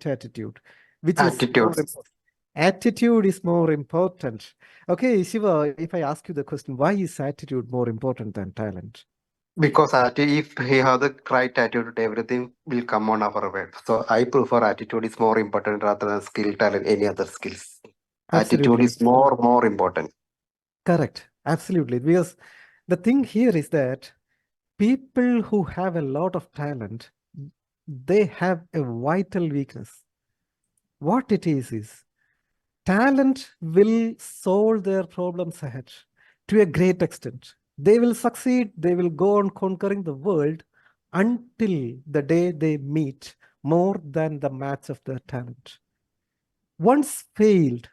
attitude? Which is more Attitude. important? Attitude is more important. Okay, Shiva, if I ask you the question, why is attitude more important than talent? Because if he have the right attitude, everything will come on our way. So I prefer attitude is more important rather than skill, talent, any other skills. Attitude Absolutely. is more important. Correct. Absolutely. Because the thing here is that people who have a lot of talent, they have a vital weakness. What it is talent will solve their problems ahead to a great extent. They will succeed, they will go on conquering the world until the day they meet more than the match of their talent. Once failed,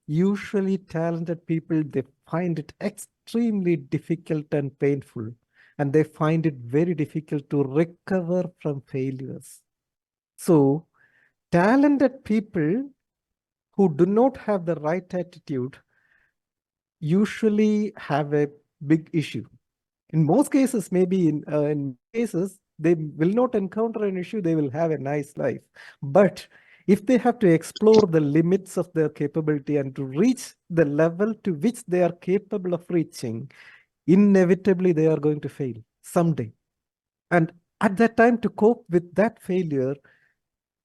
usually talented people, they find it extremely difficult and painful, and they find it very difficult to recover from failures. So, talented people who do not have the right attitude usually have a big issue. In most cases, maybe in cases, they will not encounter an issue, they will have a nice life. But if they have to explore the limits of their capability and to reach the level to which they are capable of reaching, inevitably they are going to fail someday. And at that time, to cope with that failure,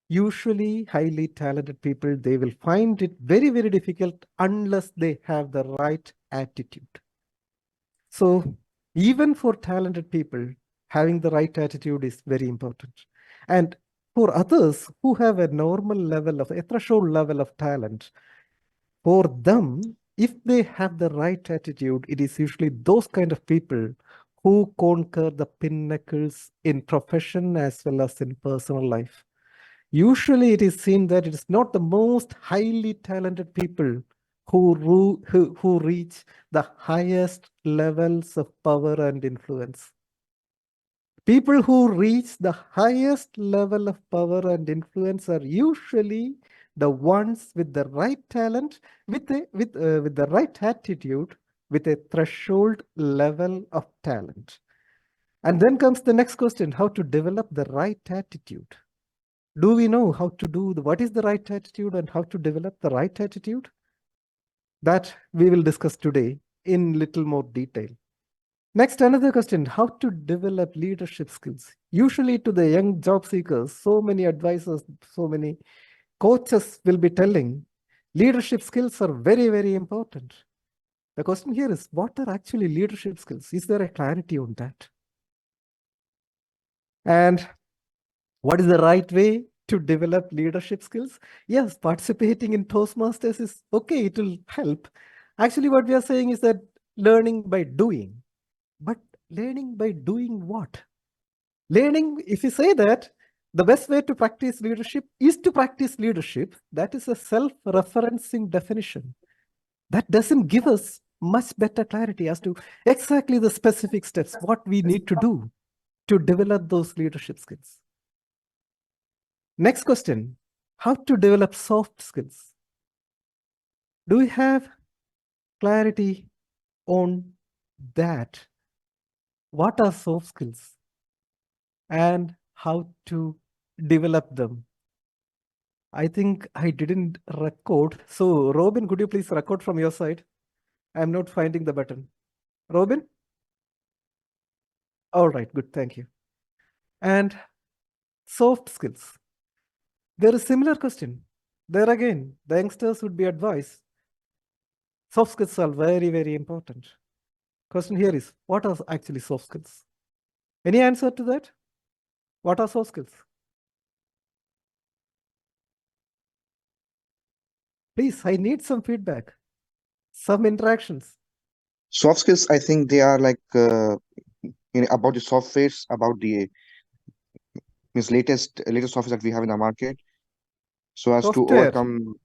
usually highly talented people, they will find it very, very difficult unless they have the right attitude. So even for talented people, having the right attitude is very important. And for others who have a normal level of a threshold level of talent, for them, if they have the right attitude, it is usually those kind of people who conquer the pinnacles in profession as well as in personal life. Usually, it is seen that it is not the most highly talented people who reach the highest levels of power and influence. People who reach the highest level of power and influence are usually the ones with the right talent, with the right attitude, with a threshold level of talent. And then comes the next question: how to develop the right attitude? Do we know how to do what is the right attitude and how to develop the right attitude? That we will discuss today in little more detail. Next, another question: how to develop leadership skills? Usually to the young job seekers, so many advisors, so many coaches will be telling leadership skills are very, very important. The question here is, what are actually leadership skills? Is there a clarity on that? And what is the right way to develop leadership skills? Yes, participating in Toastmasters is okay, it will help. Actually, what we are saying is that learning by doing. But learning by doing what? Learning, if you say that, the best way to practice leadership is to practice leadership. That is a self-referencing definition. That doesn't give us much better clarity as to exactly the specific steps, what we need to do to develop those leadership skills. Next question: how to develop soft skills? Do we have clarity on that? What are soft skills and how to develop them? I think I didn't record. So, Robin, could you please record from your side? I'm not finding the button. Robin? All right, good. Thank you. And soft skills. There is a similar question. There again, the youngsters would be advised. Soft skills are very, very important. Question here is, what are actually soft skills? Any answer to that? What are soft skills? Please, I need some feedback, some interactions. Soft skills, I think they are like about the softwares, about the latest software that we have in the market, so as to Software. overcome.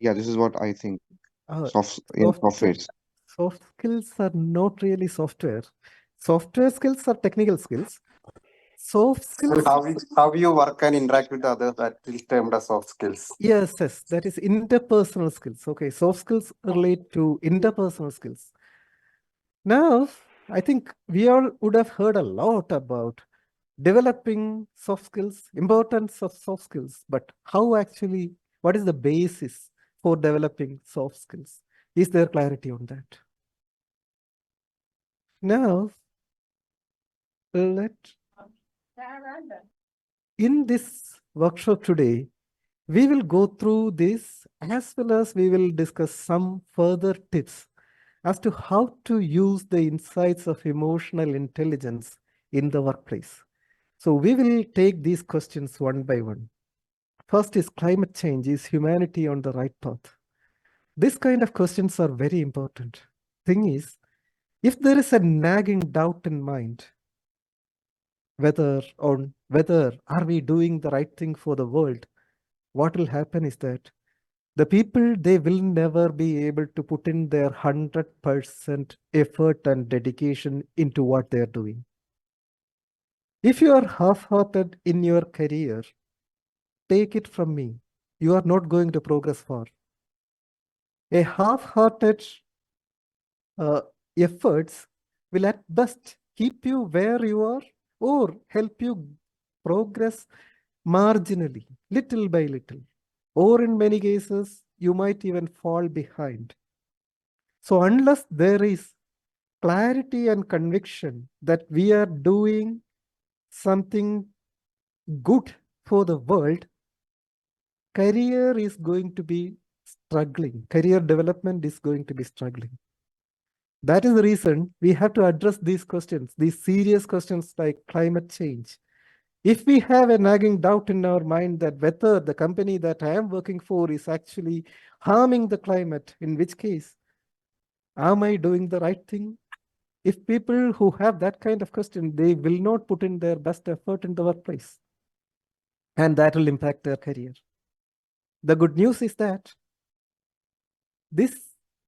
Yeah, this is what I think. Soft, Softwares. soft skills are not really software. Software skills are technical skills. Soft skills. How you work and interact with others, that is termed as soft skills. Yes, that is interpersonal skills. Okay, soft skills relate to interpersonal skills. Now, I think we all would have heard a lot about developing soft skills, importance of soft skills, but how actually, what is the basis for developing soft skills? Is there clarity on that? Now, in this workshop today, we will go through this as well as we will discuss some further tips as to how to use the insights of emotional intelligence in the workplace. So we will take these questions one by one. First is climate change. Is humanity on the right path? This kind of questions are very important. Thing is, if there is a nagging doubt in mind, whether are we doing the right thing for the world, what will happen is that the people, they will never be able to put in their 100% effort and dedication into what they're doing. If you are half-hearted in your career, take it from me, you are not going to progress far. A half-hearted efforts will at best keep you where you are or help you progress marginally, little by little. Or in many cases, you might even fall behind. So unless there is clarity and conviction that we are doing something good for the world, career is going to be struggling. Career development is going to be struggling. That is the reason we have to address these questions, these serious questions like climate change. If we have a nagging doubt in our mind that whether the company that I am working for is actually harming the climate, in which case, am I doing the right thing? If people who have that kind of question, they will not put in their best effort in the workplace, and that will impact their career. The good news is that this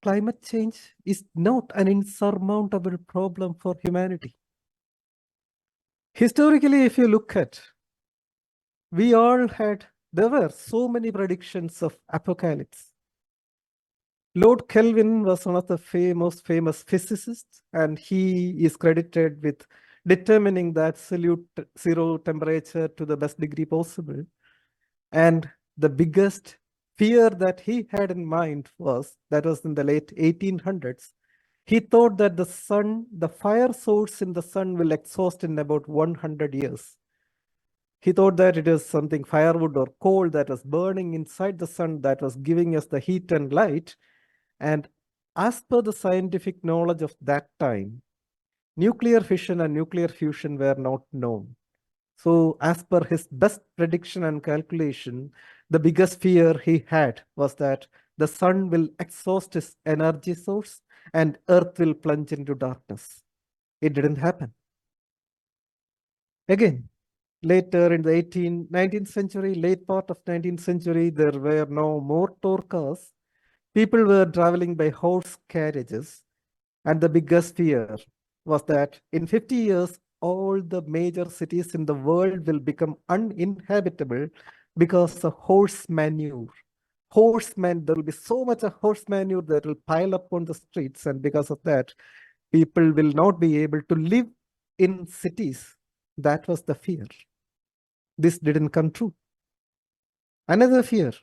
climate change is not an insurmountable problem for humanity. Historically, if you look at, there were so many predictions of apocalypse. Lord Kelvin was one of the most famous physicists, and he is credited with determining the absolute zero temperature to the best degree possible. And the biggest fear that he had in mind was, that was in the late 1800s, he thought that the sun, the fire source in the sun will exhaust in about 100 years. He thought that it is something firewood or coal that was burning inside the sun that was giving us the heat and light. And as per the scientific knowledge of that time, nuclear fission and nuclear fusion were not known. So as per his best prediction and calculation, the biggest fear he had was that the sun will exhaust its energy source and earth will plunge into darkness. It didn't happen. Again, later in the 19th century, late part of 19th century, there were no motor cars. People were traveling by horse carriages. And the biggest fear was that in 50 years, all the major cities in the world will become uninhabitable because of horse manure. There will be so much of horse manure that will pile up on the streets. And because of that, people will not be able to live in cities. That was the fear. This didn't come true. Another fear.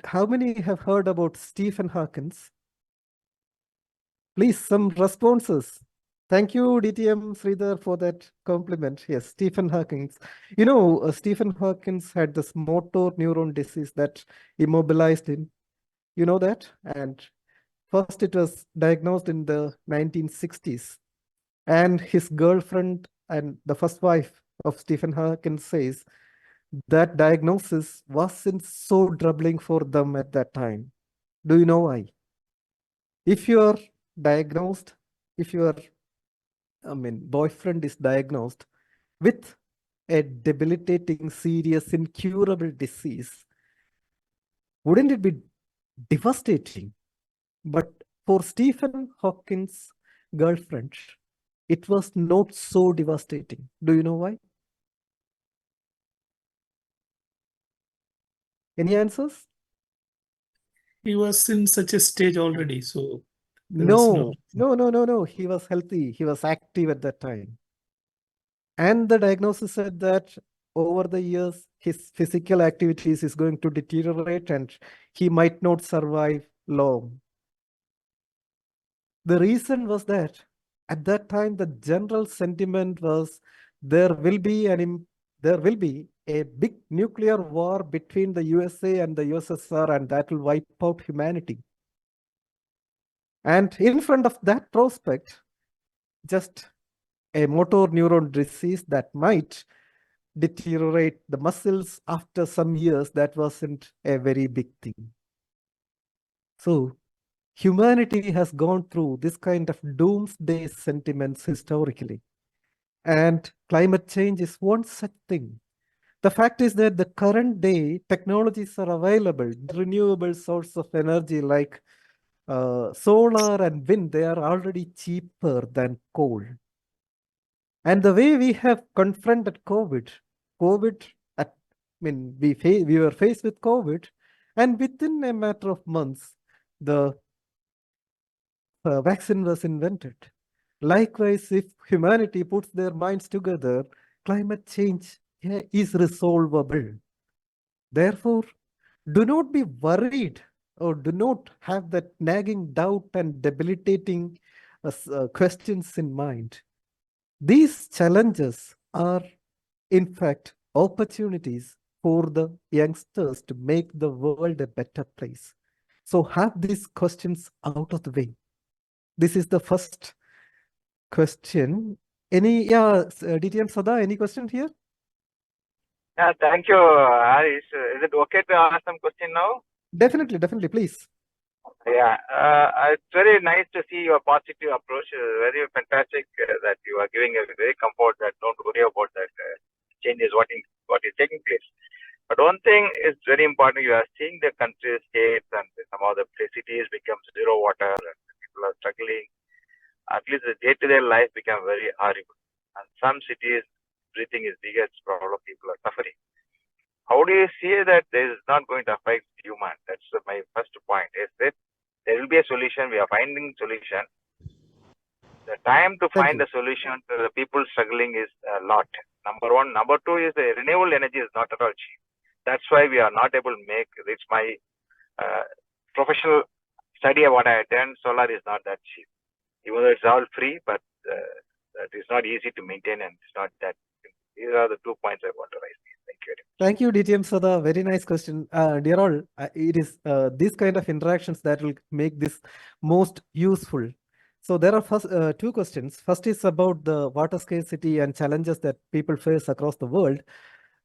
How many have heard about Stephen Hawking? Please, some responses. Thank you, DTM Sridhar, for that compliment. Yes, Stephen Hawking. You know, Stephen Hawking had this motor neuron disease that immobilized him. You know that? And first it was diagnosed in the 1960s. And his girlfriend and the first wife of Stephen Hawking says that diagnosis wasn't so troubling for them at that time. Do you know why? If you are diagnosed, if your boyfriend is diagnosed with a debilitating, serious, incurable disease, wouldn't it be devastating? But for Stephen Hawking's girlfriend, it was not so devastating. Do you know why? Any answers? He was in such a stage already, so there was No. He was healthy. He was active at that time. And the diagnosis said that over the years, his physical activities is going to deteriorate and he might not survive long. The reason was that at that time, the general sentiment was there will be a big nuclear war between the USA and the USSR, and that will wipe out humanity. And in front of that prospect, just a motor neuron disease that might deteriorate the muscles after some years, that wasn't a very big thing. So humanity has gone through this kind of doomsday sentiments historically. And climate change is one such thing. The fact is that the current day technologies are available, renewable source of energy like solar and wind, they are already cheaper than coal. And the way we have confronted COVID, we were faced with COVID, and within a matter of months, the vaccine was invented. Likewise, if humanity puts their minds together, climate change is resolvable. Therefore, do not be worried or do not have that nagging doubt and debilitating questions in mind. These challenges are, in fact, opportunities for the youngsters to make the world a better place. So have these questions out of the way. This is the first question. DTM Sada, any question here? Yeah, thank you, Harish. Is it okay to ask some question now? Definitely, please. Yeah, it's very nice to see your positive approach. Very fantastic that you are giving a very comfort that don't worry about that changes what is taking place. But one thing is very important. You are seeing the country, states, and some of the cities become zero water, and people are struggling. At least the day-to-day life become very horrible. And some cities, breathing is biggest problem. People are suffering. How do you see that this is not going to affect human? That's my first point. Is that there will be a solution. We are finding solution. The time to find a solution to the people struggling is a lot. Number one. Number two is the renewable energy is not at all cheap. That's why we are not able to make. It's my professional study of what I have done. Solar is not that cheap. Even though it's all free, but that is not easy to maintain, and it's not that. These are the 2 points I want to raise. Thank you. Thank you, DTM Sada. Very nice question. Dear all, it is these kind of interactions that will make this most useful. So there are first 2 questions. First is about the water scarcity and challenges that people face across the world.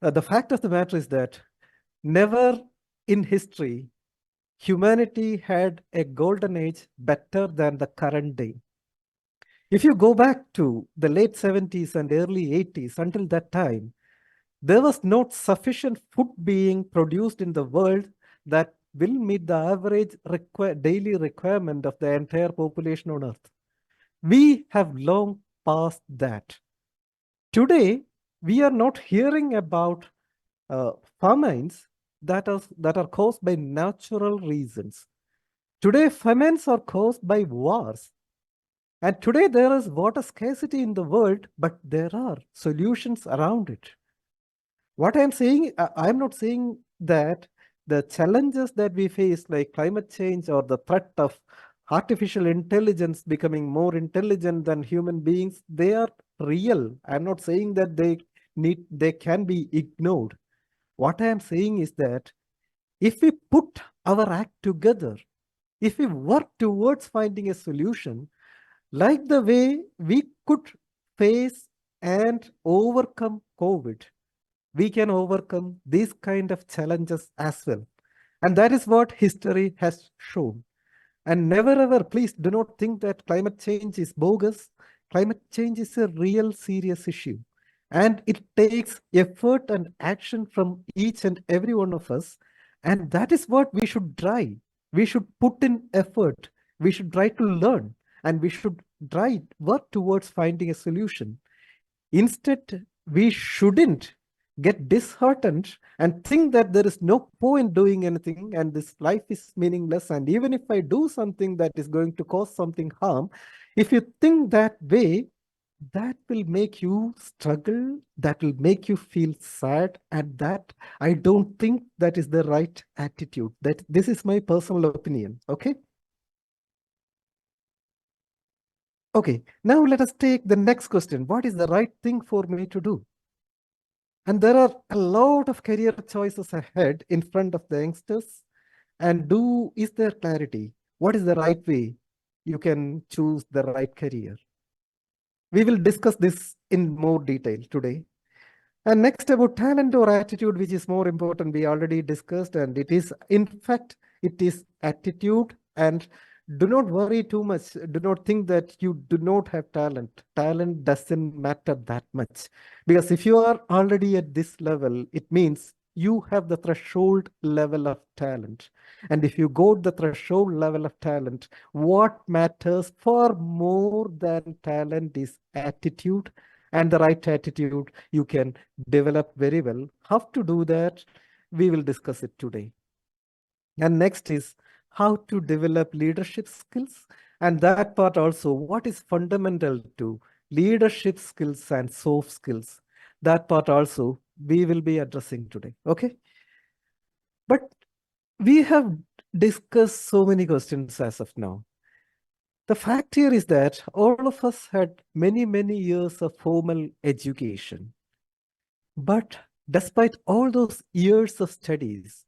The fact of the matter is that never in history, humanity had a golden age better than the current day. If you go back to the late 70s and early 80s, until that time, there was not sufficient food being produced in the world that will meet the average daily requirement of the entire population on Earth. We have long passed that. Today, we are not hearing about famines that are caused by natural reasons. Today, famines are caused by wars. And today there is water scarcity in the world, but there are solutions around it. What I'm saying, I'm not saying that the challenges that we face, like climate change or the threat of artificial intelligence becoming more intelligent than human beings, they are real. I'm not saying that they can be ignored. What I am saying is that if we put our act together, if we work towards finding a solution, like the way we could face and overcome COVID, we can overcome these kind of challenges as well. And that is what history has shown. And never ever, please do not think that climate change is bogus. Climate change is a real serious issue. And it takes effort and action from each and every one of us. And that is what we should try. We should put in effort. We should try to learn. And we should work towards finding a solution. Instead, we shouldn't get disheartened and think that there is no point doing anything and this life is meaningless. And even if I do something that is going to cause something harm, if you think that way, that will make you struggle, that will make you feel sad, and that I don't think that is the right attitude. That this is my personal opinion. Okay. Okay, now let us take the next question. What is the right thing for me to do? And there are a lot of career choices ahead in front of the youngsters. And is there clarity? What is the right way you can choose the right career? We will discuss this in more detail today. And next, about talent or attitude, which is more important, we already discussed, and it is, in fact, it is attitude. And do not worry too much. Do not think that you do not have talent. Talent doesn't matter that much, because if you are already at this level, it means you have the threshold level of talent. And if you go to the threshold level of talent, what matters far more than talent is attitude. And the right attitude you can develop very well. How to do that? We will discuss it today. And next is how to develop leadership skills. And that part also, what is fundamental to leadership skills and soft skills? That part also we will be addressing today. Okay. But we have discussed so many questions as of now. The fact here is that all of us had many, many years of formal education. But despite all those years of studies,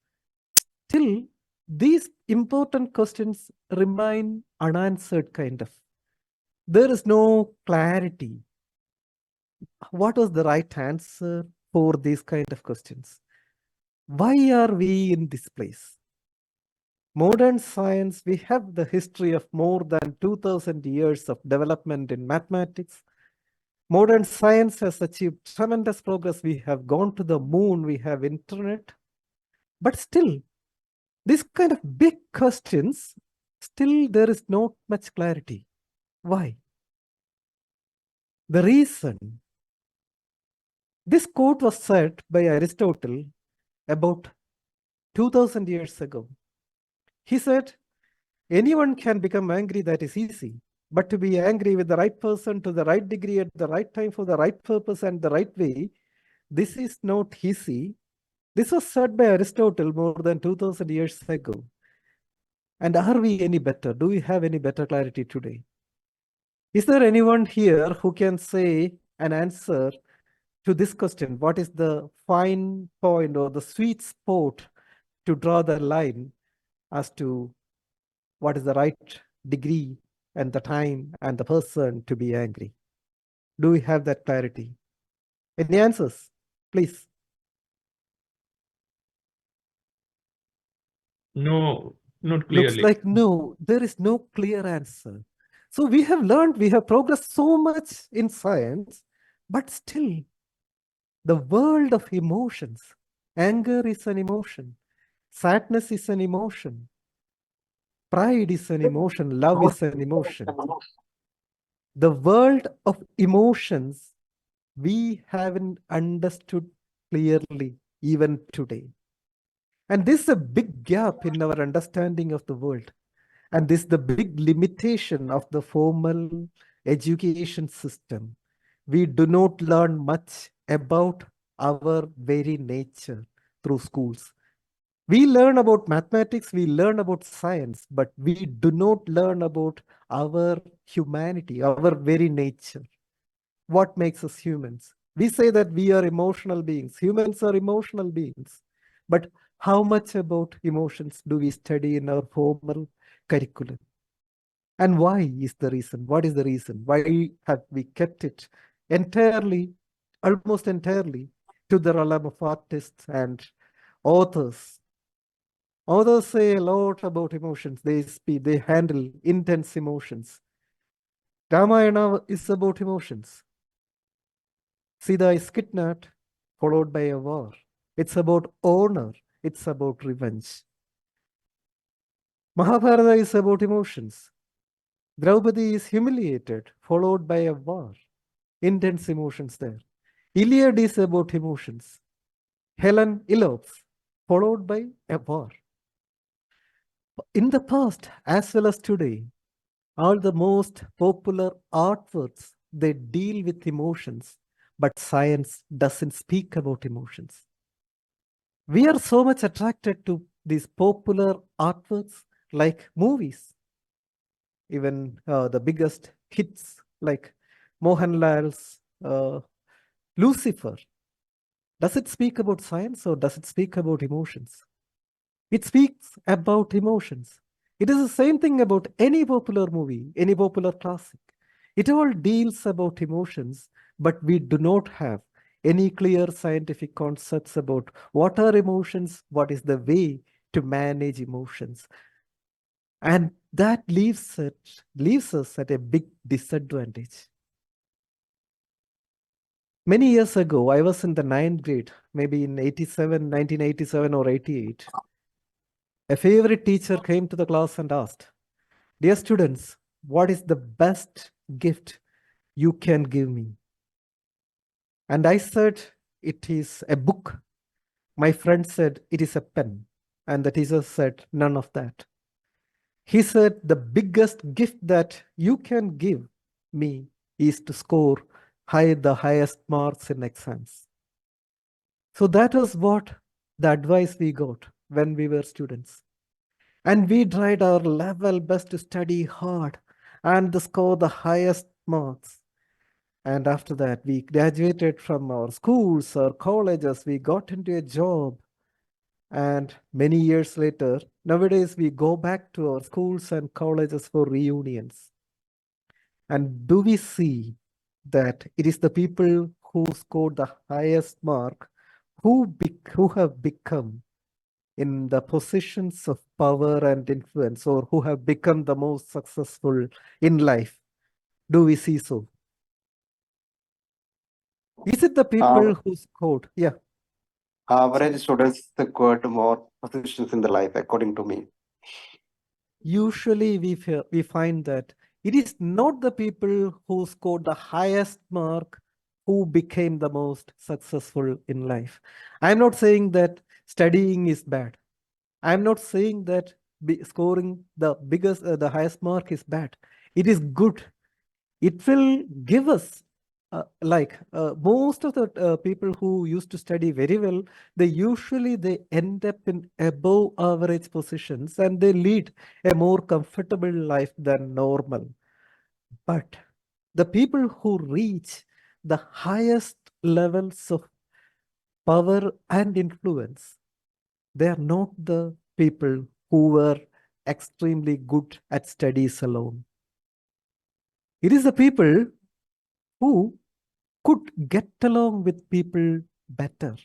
still these important questions remain unanswered, kind of. There is no clarity. What was the right answer for these kind of questions? Why are we in this place? Modern science, we have the history of more than 2000 years of development in mathematics. Modern science has achieved tremendous progress. We have gone to the moon, we have internet. But still, these kind of big questions, still there is not much clarity. Why? The reason, this quote was said by Aristotle about 2000 years ago. He said, anyone can become angry, that is easy. But to be angry with the right person, to the right degree, at the right time, for the right purpose and the right way, this is not easy. This was said by Aristotle more than 2000 years ago. And are we any better? Do we have any better clarity today? Is there anyone here who can say an answer to this question? What is the fine point or the sweet spot to draw the line as to what is the right degree and the time and the person to be angry? Do we have that clarity? Any answers, please? No, not Looks clearly. like no, there is no clear answer. So we have learned, we have progressed so much in science, but still the world of emotions, anger is an emotion, sadness is an emotion, pride is an emotion, love is an emotion. The world of emotions, we haven't understood clearly even today. And this is a big gap in our understanding of the world. And this is the big limitation of the formal education system. We do not learn much about our very nature through schools. We learn about mathematics, we learn about science, but we do not learn about our humanity, our very nature. What makes us humans? We say that we are emotional beings. Humans are emotional beings. But how much about emotions do we study in our formal curriculum? And why is the reason? What is the reason? Why have we kept it entirely, almost entirely, to the realm of artists and authors? Authors say a lot about emotions. They handle intense emotions. Ramayana is about emotions. Sita is kidnapped, followed by a war. It's about honor. It's about revenge. Mahabharata is about emotions. Draupadi is humiliated, followed by a war. Intense emotions there. Iliad is about emotions. Helen elopes, followed by a war. In the past, as well as today, all the most popular artworks, they deal with emotions, but science doesn't speak about emotions. We are so much attracted to these popular artworks like movies, even the biggest hits like Mohanlal's Lucifer. Does it speak about science or does it speak about emotions? It speaks about emotions. It is the same thing about any popular movie, any popular classic. It all deals about emotions, but we do not have any clear scientific concepts about what are emotions, what is the way to manage emotions. And that leaves us at a big disadvantage. Many years ago, I was in the 9th grade, maybe in 1987 or 88. A favorite teacher came to the class and asked, "Dear students, what is the best gift you can give me?" And I said, "It is a book." My friend said, "It is a pen." And the teacher said, "None of that." He said, "The biggest gift that you can give me is to score the highest marks in exams." So that was what the advice we got when we were students. And we tried our level best to study hard and to score the highest marks. And after that, we graduated from our schools or colleges, we got into a job. And many years later, nowadays we go back to our schools and colleges for reunions. And do we see that it is the people who scored the highest mark who have become in the positions of power and influence, or who have become the most successful in life? Do we see so? Is it the people who scored? Yeah. Average students secured more positions in the life, according to me. Usually we find that it is not the people who scored the highest mark who became the most successful in life. I'm not saying that studying is bad. I'm not saying that scoring the highest mark is bad. It is good. It will give us most of the people who used to study very well, they end up in above average positions and they lead a more comfortable life than normal. But the people who reach the highest levels of power and influence, they are not the people who were extremely good at studies alone. It is the people who could get along with people better,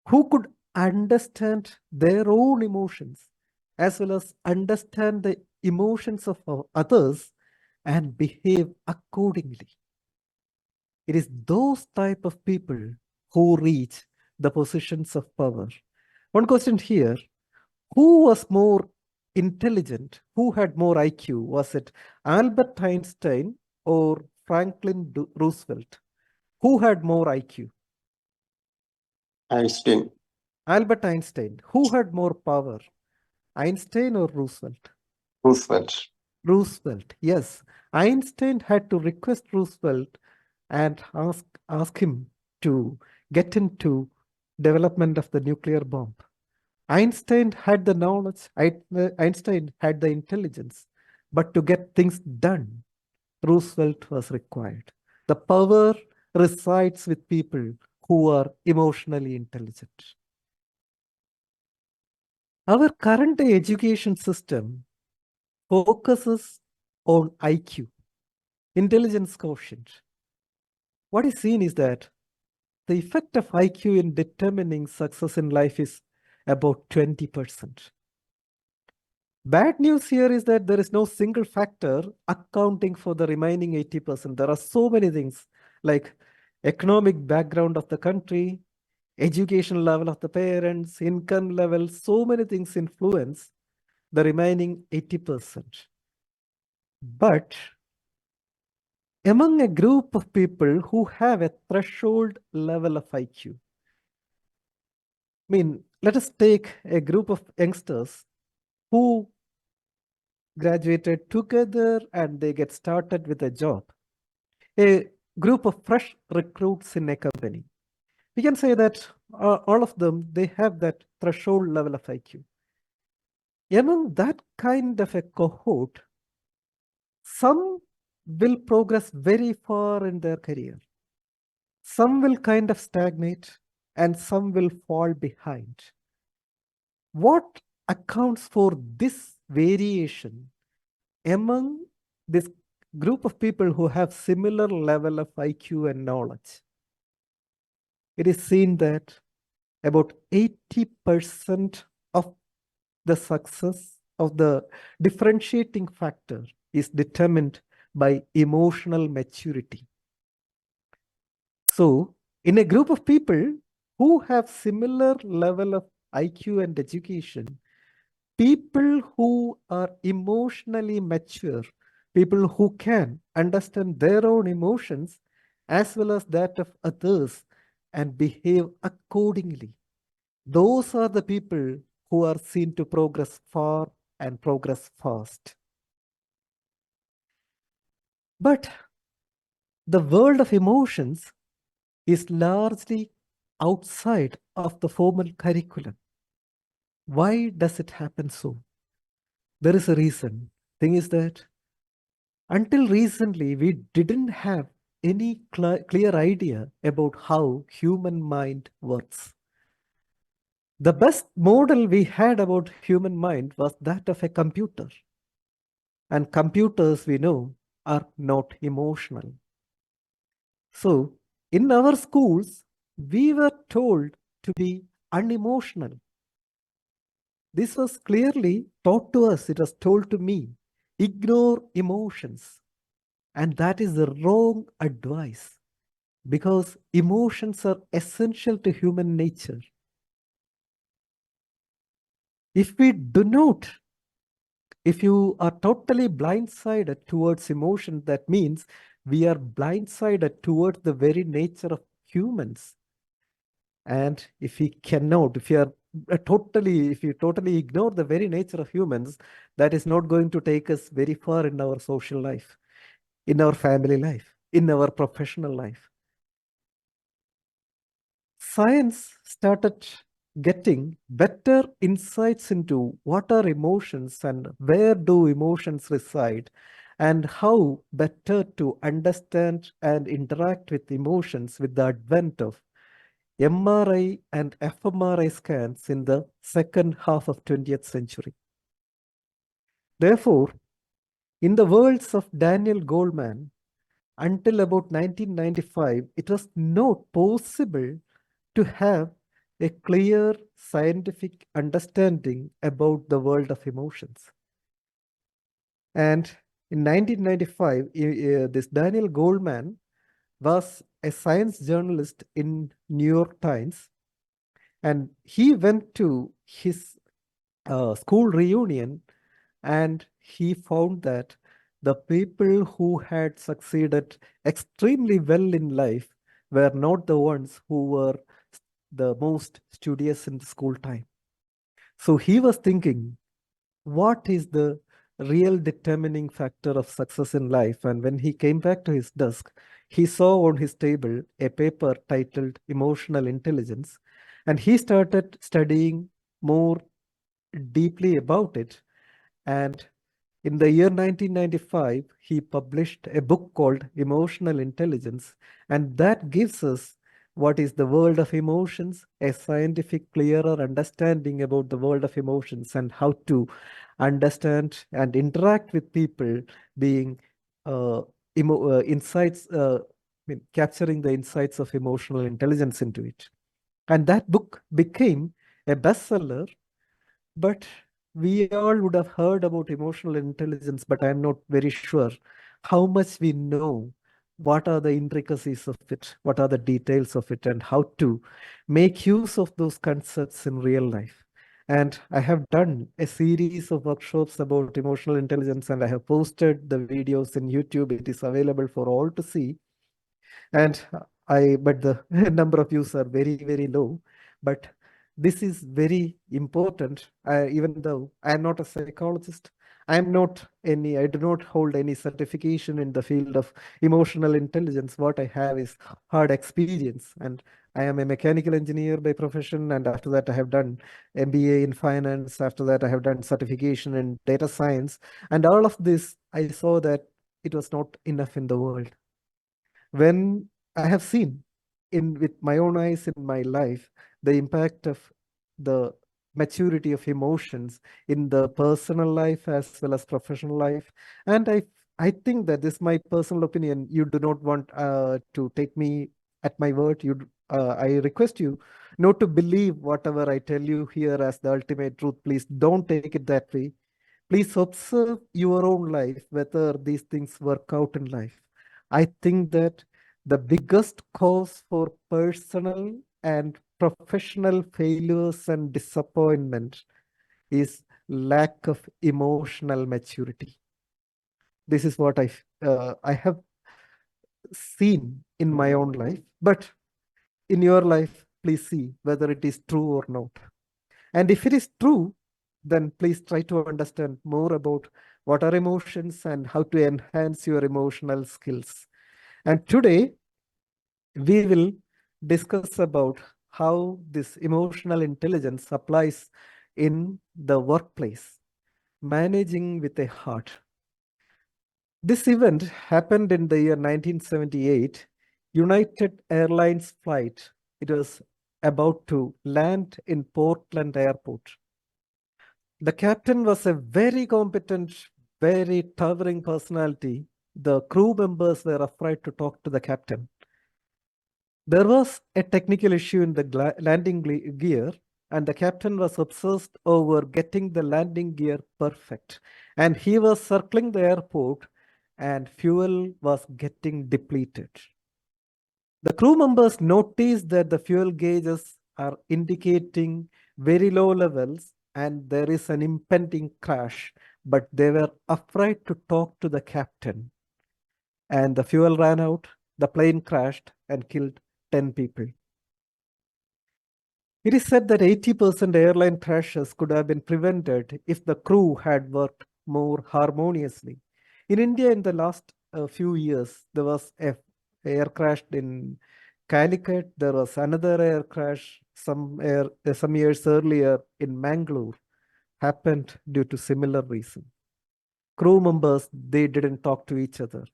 who could understand their own emotions as well as understand the emotions of others and behave accordingly. It is those type of people who reach the positions of power. One question here: who was more intelligent? Who had more IQ? Was it Albert Einstein or Franklin Roosevelt? Who had more IQ? Einstein. Albert Einstein. Who had more power? Einstein or Roosevelt? Roosevelt. Roosevelt, yes. Einstein had to request Roosevelt and ask him to get into development of the nuclear bomb. Einstein had the knowledge, Einstein had the intelligence, but to get things done, Roosevelt was required. The power resides with people who are emotionally intelligent. Our current education system focuses on IQ, intelligence quotient. What is seen is that the effect of IQ in determining success in life is about 20%. Bad news here is that there is no single factor accounting for the remaining 80%. There are so many things like economic background of the country, education level of the parents, income level, so many things influence the remaining 80%. But among a group of people who have a threshold level of IQ, let us take a group of youngsters who graduated together and they get started with a job. a group of fresh recruits in a company. We can say that all of them, they have that threshold level of IQ. Among that kind of a cohort, some will progress very far in their career. Some will kind of stagnate and some will fall behind. What accounts for this variation among this group of people who have similar level of IQ and knowledge? It is seen that about 80% of the success of the differentiating factor is determined by emotional maturity. So, in a group of people who have similar level of IQ and education, people who are emotionally mature, people who can understand their own emotions as well as that of others and behave accordingly, those are the people who are seen to progress far and progress fast. But the world of emotions is largely outside of the formal curriculum. Why does it happen so? There is a reason. Thing is that until recently, we didn't have any clear idea about how human mind works. The best model we had about human mind was that of a computer. And computers, we know, are not emotional. So, in our schools, we were told to be unemotional. This was clearly taught to us, it was told to me, ignore emotions. And that is the wrong advice because emotions are essential to human nature. If we do not, if you are totally blindsided towards emotion, that means we are blindsided towards the very nature of humans. And if we cannot, if you totally ignore the very nature of humans, that is not going to take us very far in our social life, in our family life, in our professional life. Science started getting better insights into what are emotions and where do emotions reside and how better to understand and interact with emotions with the advent of MRI and fMRI scans in the second half of 20th century. Therefore, in the words of Daniel Goleman, until about 1995, it was not possible to have a clear scientific understanding about the world of emotions. And in 1995, this Daniel Goleman was a science journalist in New York Times, and he went to his school reunion and he found that the people who had succeeded extremely well in life were not the ones who were the most studious in the school time. So he was thinking, what is the real determining factor of success in life? And when he came back to his desk, he saw on his table a paper titled Emotional Intelligence, and he started studying more deeply about it. And in the year 1995, he published a book called Emotional Intelligence, and that gives us what is the world of emotions, a scientific, clearer understanding about the world of emotions and how to understand and interact with people, being insights, capturing the insights of emotional intelligence into it. And that book became a bestseller, but we all would have heard about emotional intelligence, but I'm not very sure how much we know. What are the intricacies of it? What are the details of it? And how to make use of those concepts in real life? And I have done a series of workshops about emotional intelligence, and I have posted the videos in YouTube. It is available for all to see. And but the number of views are very, very low. But this is very important. Even though I am not a psychologist, I do not hold any certification in the field of emotional intelligence. What I have is hard experience, and I am a mechanical engineer by profession. And after that, I have done MBA in finance. After that, I have done certification in data science. And all of this, I saw that it was not enough in the world. When I have seen with my own eyes in my life, the impact of the maturity of emotions in the personal life as well as professional life. And I think that this is my personal opinion. You do not want to take me at my word. I request you not to believe whatever I tell you here as the ultimate truth. Please don't take it that way. Please observe your own life, whether these things work out in life. I think that the biggest cause for personal and professional failures and disappointment is lack of emotional maturity. This is what I have seen in my own life, but in your life, please see whether it is true or not. And if it is true, then please try to understand more about what are emotions and how to enhance your emotional skills. And today, we will discuss about how this emotional intelligence applies in the workplace, managing with a heart. This event happened in the year 1978. United Airlines flight, it was about to land in Portland Airport. The captain was a very competent, very towering personality. The crew members were afraid to talk to the captain. There was a technical issue in the landing gear, and the captain was obsessed over getting the landing gear perfect. And he was circling the airport, and fuel was getting depleted. The crew members noticed that the fuel gauges are indicating very low levels and there is an impending crash, but they were afraid to talk to the captain. And the fuel ran out, the plane crashed and killed 10 people. It is said that 80% airline crashes could have been prevented if the crew had worked more harmoniously. In India, in the last few years, there was an air crash in Calicut. There was another air crash some years earlier in Mangalore, happened due to similar reason. Crew members, they didn't talk to each other.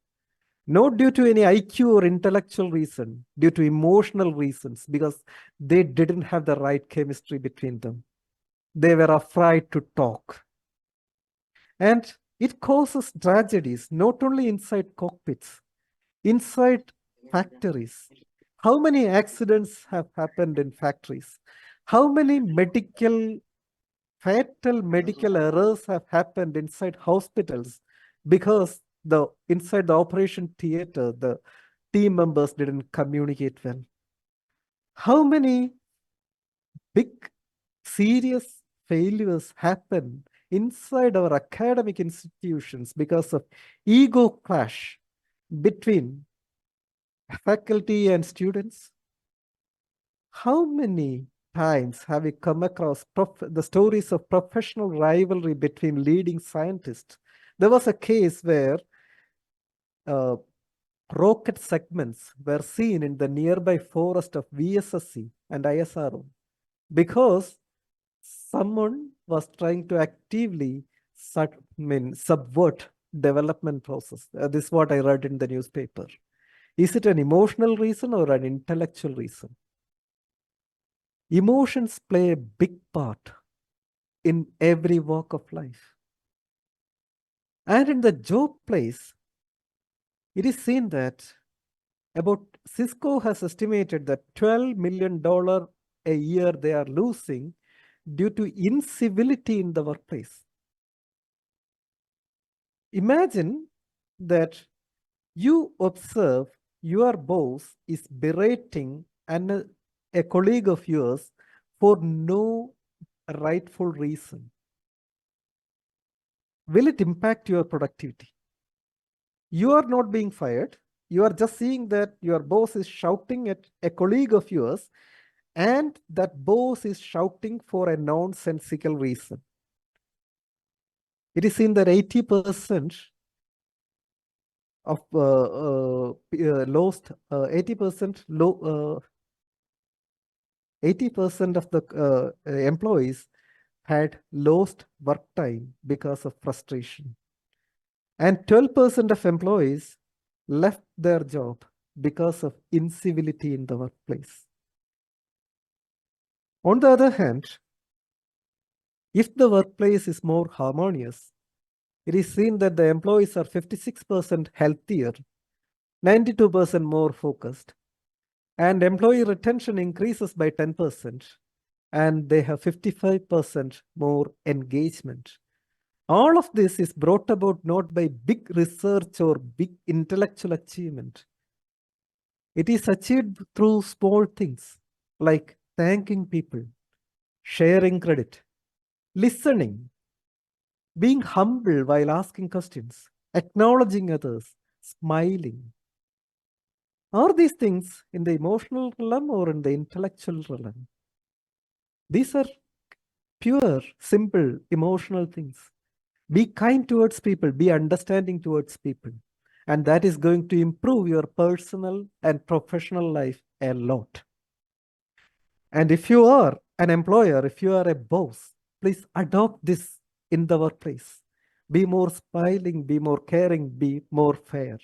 Not due to any IQ or intellectual reason, due to emotional reasons, because they didn't have the right chemistry between them. They were afraid to talk. And it causes tragedies, not only inside cockpits, inside factories. How many accidents have happened in factories? How many fatal medical errors have happened inside hospitals because inside the operation theater, the team members didn't communicate well? How many big, serious failures happen inside our academic institutions because of ego clash between faculty and students? How many times have we come across the stories of professional rivalry between leading scientists? There was a case where rocket segments were seen in the nearby forest of VSSC and ISRO because someone was trying to actively subvert development process. This is what I read in the newspaper. Is it an emotional reason or an intellectual reason? Emotions play a big part in every walk of life. And in the job place, it is seen that Cisco has estimated that $12 million a year they are losing due to incivility in the workplace. Imagine that you observe your boss is berating a colleague of yours for no rightful reason. Will it impact your productivity? You are not being fired. You are just seeing that your boss is shouting at a colleague of yours, and that boss is shouting for a nonsensical reason. it is seen that 80% of lost 80% low 80% of the employees had lost work time because of frustration, and 12% of employees left their job because of incivility in the workplace. On the other hand, if the workplace is more harmonious, it is seen that the employees are 56% healthier, 92% more focused, and employee retention increases by 10%, and they have 55% more engagement. All of this is brought about not by big research or big intellectual achievement. It is achieved through small things like thanking people, sharing credit, listening, being humble while asking questions, acknowledging others, smiling. Are these things in the emotional realm or in the intellectual realm? These are pure, simple, emotional things. Be kind towards people, be understanding towards people. And that is going to improve your personal and professional life a lot. And if you are an employer, if you are a boss, please adopt this in the workplace. Be more smiling, be more caring, be more fair.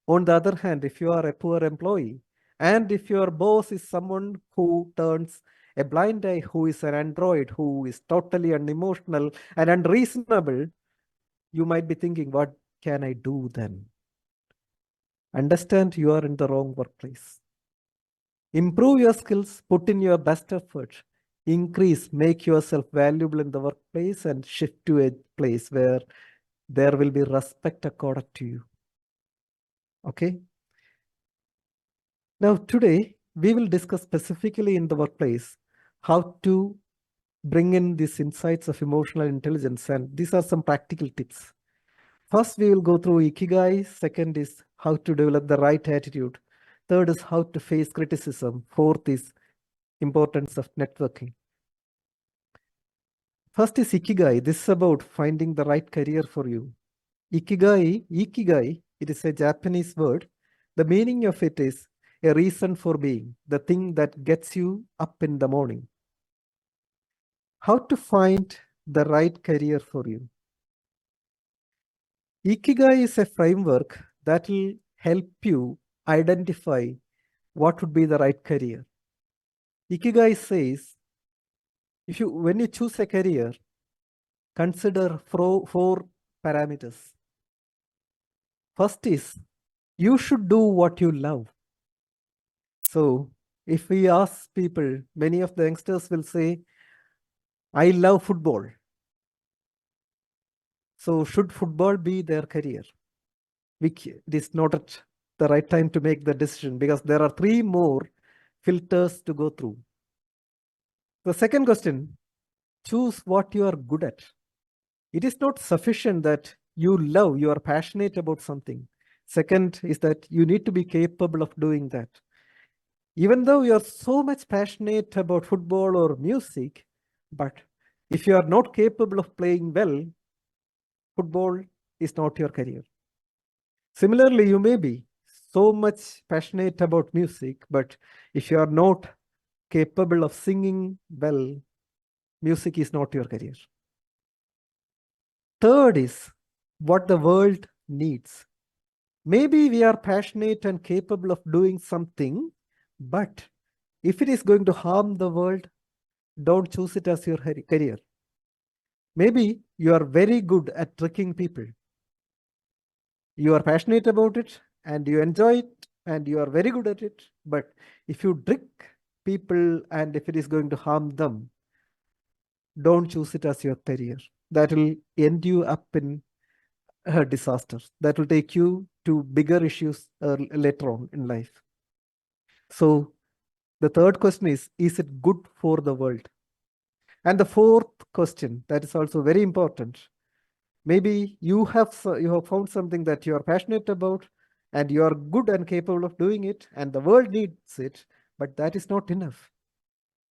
On the other hand, if you are a poor employee, and if your boss is someone who turns a blind eye, who is an android, who is totally unemotional and unreasonable, you might be thinking, what can I do then? Understand you are in the wrong workplace. Improve your skills, put in your best effort, increase, make yourself valuable in the workplace, and shift to a place where there will be respect accorded to you. Okay? Now, today, we will discuss specifically in the workplace how to bring in these insights of emotional intelligence, and these are some practical tips. First, we will go through Ikigai. Second is how to develop the right attitude. Third is how to face criticism. Fourth is importance of networking. First is Ikigai. This is about finding the right career for you. Ikigai, it is a Japanese word. The meaning of it is a reason for being, the thing that gets you up in the morning. How to find the right career for you. Ikigai is a framework that will help you identify what would be the right career. Ikigai says, when you choose a career, consider four parameters. First is, you should do what you love. So if we ask people, many of the youngsters will say, I love football. So should football be their career? It is not at the right time to make the decision because there are 3 more filters to go through. The second question, choose what you are good at. It is not sufficient that you are passionate about something. Second is that you need to be capable of doing that. Even though you are so much passionate about football or music, but if you are not capable of playing well, football is not your career. Similarly, you may be so much passionate about music, but if you are not capable of singing well, music is not your career. Third is what the world needs. Maybe we are passionate and capable of doing something, but if it is going to harm the world, don't choose it as your career. Maybe you are very good at tricking people. You are passionate about it and you enjoy it and you are very good at it. But if you trick people and if it is going to harm them, don't choose it as your career. That will end you up in a disaster. That will take you to bigger issues later on in life. So the third question is it good for the world? And the fourth question, that is also very important. Maybe you have found something that you are passionate about and you are good and capable of doing it and the world needs it, but that is not enough.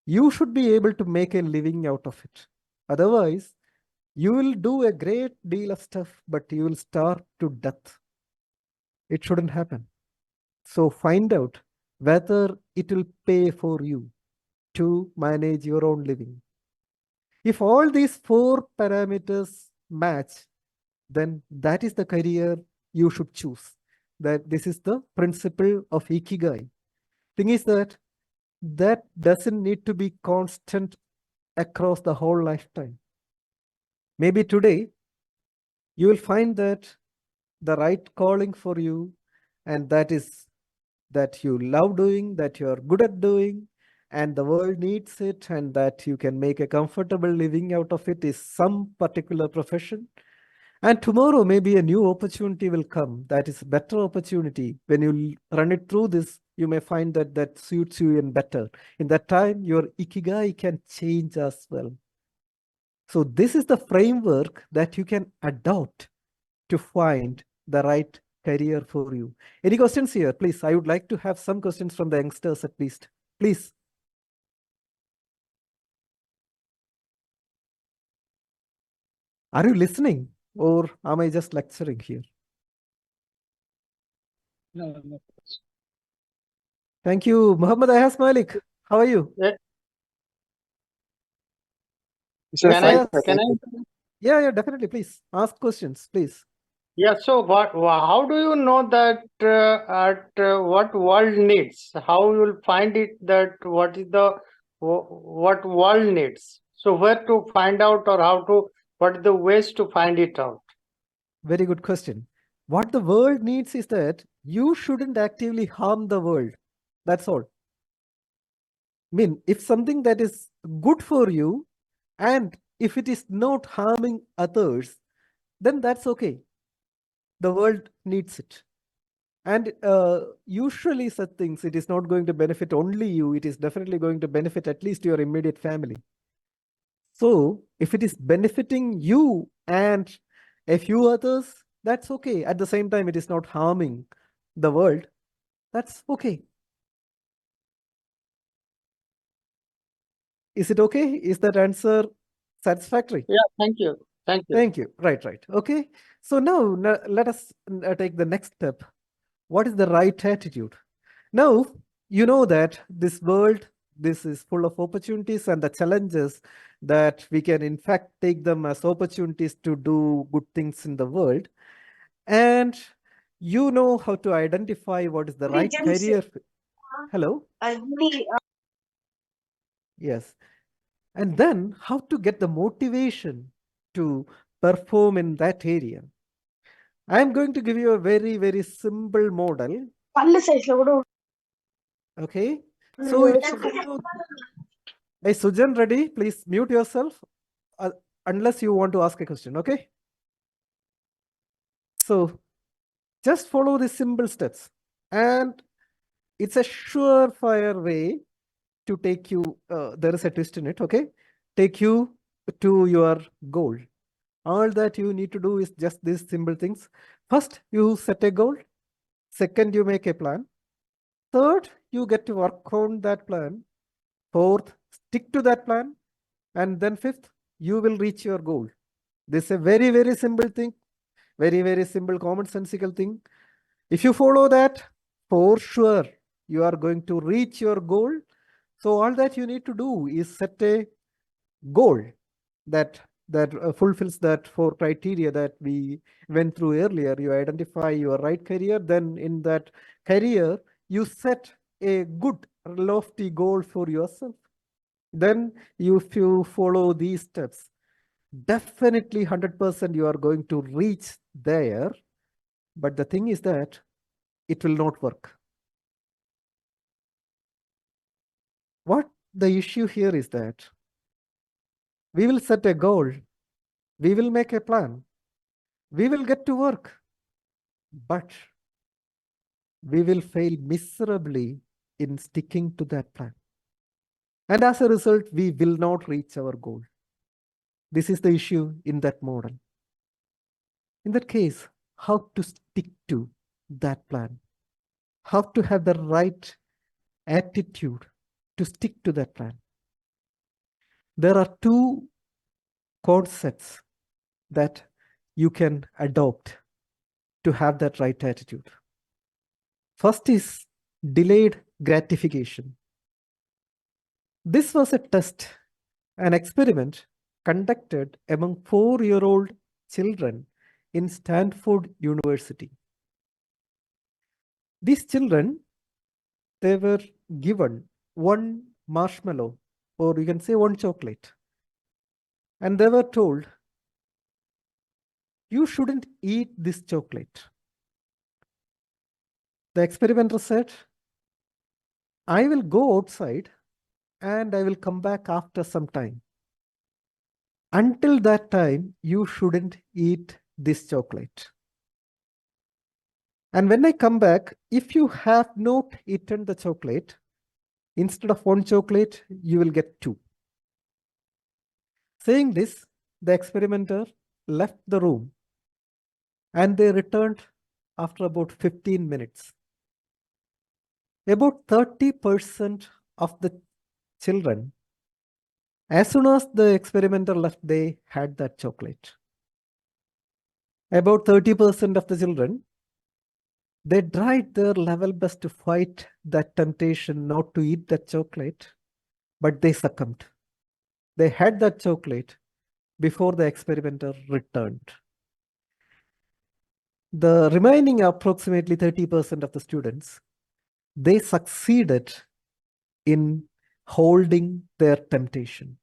You should be able to make a living out of it. Otherwise, You will do a great deal of stuff, but you will starve to death. It shouldn't happen. So find out whether it will pay for you to manage your own living. If all these 4 parameters match, then that is the career you should choose. That this is the principle of Ikigai. Thing is that doesn't need to be constant across the whole lifetime. Maybe today you will find that the right calling for you, and that is that you love doing, that you are good at doing, and the world needs it, and that you can make a comfortable living out of it is some particular profession. And tomorrow, maybe a new opportunity will come. That is a better opportunity. When you run it through this, you may find that that suits you in better. In that time, your Ikigai can change as well. So this is the framework that you can adopt to find the right career for you. Any questions here, please? I would like to have some questions from the youngsters at least. Please. Are you listening or am I just lecturing here? No, no. Thank you. Muhammad Ayaz Malik, how are you? Sir, Yes, fine, Ayaz. sir, Can thank I? you. Yeah, definitely. Please ask questions, please. Yeah, so how do you know that at what world needs? How you will find it that what is the what world needs? So where to find out or how to, what are the ways to find it out? Very good question. What the world needs is that you shouldn't actively harm the world. That's all. I mean, if something that is good for you, and if it is not harming others, then that's okay. The world needs it. And usually such things, it is not going to benefit only you. It is definitely going to benefit at least your immediate family. So if it is benefiting you and a few others, that's okay. At the same time, it is not harming the world. That's okay. Is it okay? Is that answer satisfactory? Yeah, thank you. Thank you. Thank you. Right. Okay. So now let us take the next step. What is the right attitude? Now, you know that this world, this is full of opportunities and the challenges that we can in fact take them as opportunities to do good things in the world. And you know how to identify what is the right career. Hello? Yes. And then how to get the motivation to perform in that area. I'm going to give you a very, very simple model. Okay. So if you follow, hey, Sujan, ready? Please mute yourself unless you want to ask a question. Okay. So just follow the simple steps, and it's a surefire way to take you. There is a twist in it. Okay. Take you to your goal. All that you need to do is just these simple things. First, you set a goal. Second, you make a plan. Third, you get to work on that plan. Fourth, stick to that plan. And then fifth, you will reach your goal. This is a very, very simple thing. Very, very simple, commonsensical thing. If you follow that, for sure, you are going to reach your goal. So all that you need to do is set a goal that fulfills that 4 criteria that we went through earlier. You identify your right career, then in that career, you set a good lofty goal for yourself. Then if you follow these steps, definitely 100% you are going to reach there. But the thing is that it will not work. What the issue here is that we will set a goal, we will make a plan, we will get to work, but we will fail miserably in sticking to that plan. And as a result, we will not reach our goal. This is the issue in that model. In that case, how to stick to that plan? How to have the right attitude to stick to that plan? There are 2 concepts that you can adopt to have that right attitude. First is delayed gratification. This was a test, an experiment conducted among 4-year-old children in Stanford University. These children, they were given one marshmallow, or you can say one chocolate, and they were told, you shouldn't eat this chocolate. The experimenter said, I will go outside and I will come back after some time. Until that time, you shouldn't eat this chocolate. And when I come back, if you have not eaten the chocolate, instead of one chocolate, you will get 2. Saying this, the experimenter left the room and they returned after about 15 minutes. About 30% of the children, as soon as the experimenter left, they had that chocolate. About 30% of the children, they tried their level best to fight that temptation not to eat that chocolate, but they succumbed. They had that chocolate before the experimenter returned. The remaining approximately 30% of the students, they succeeded in holding their temptation.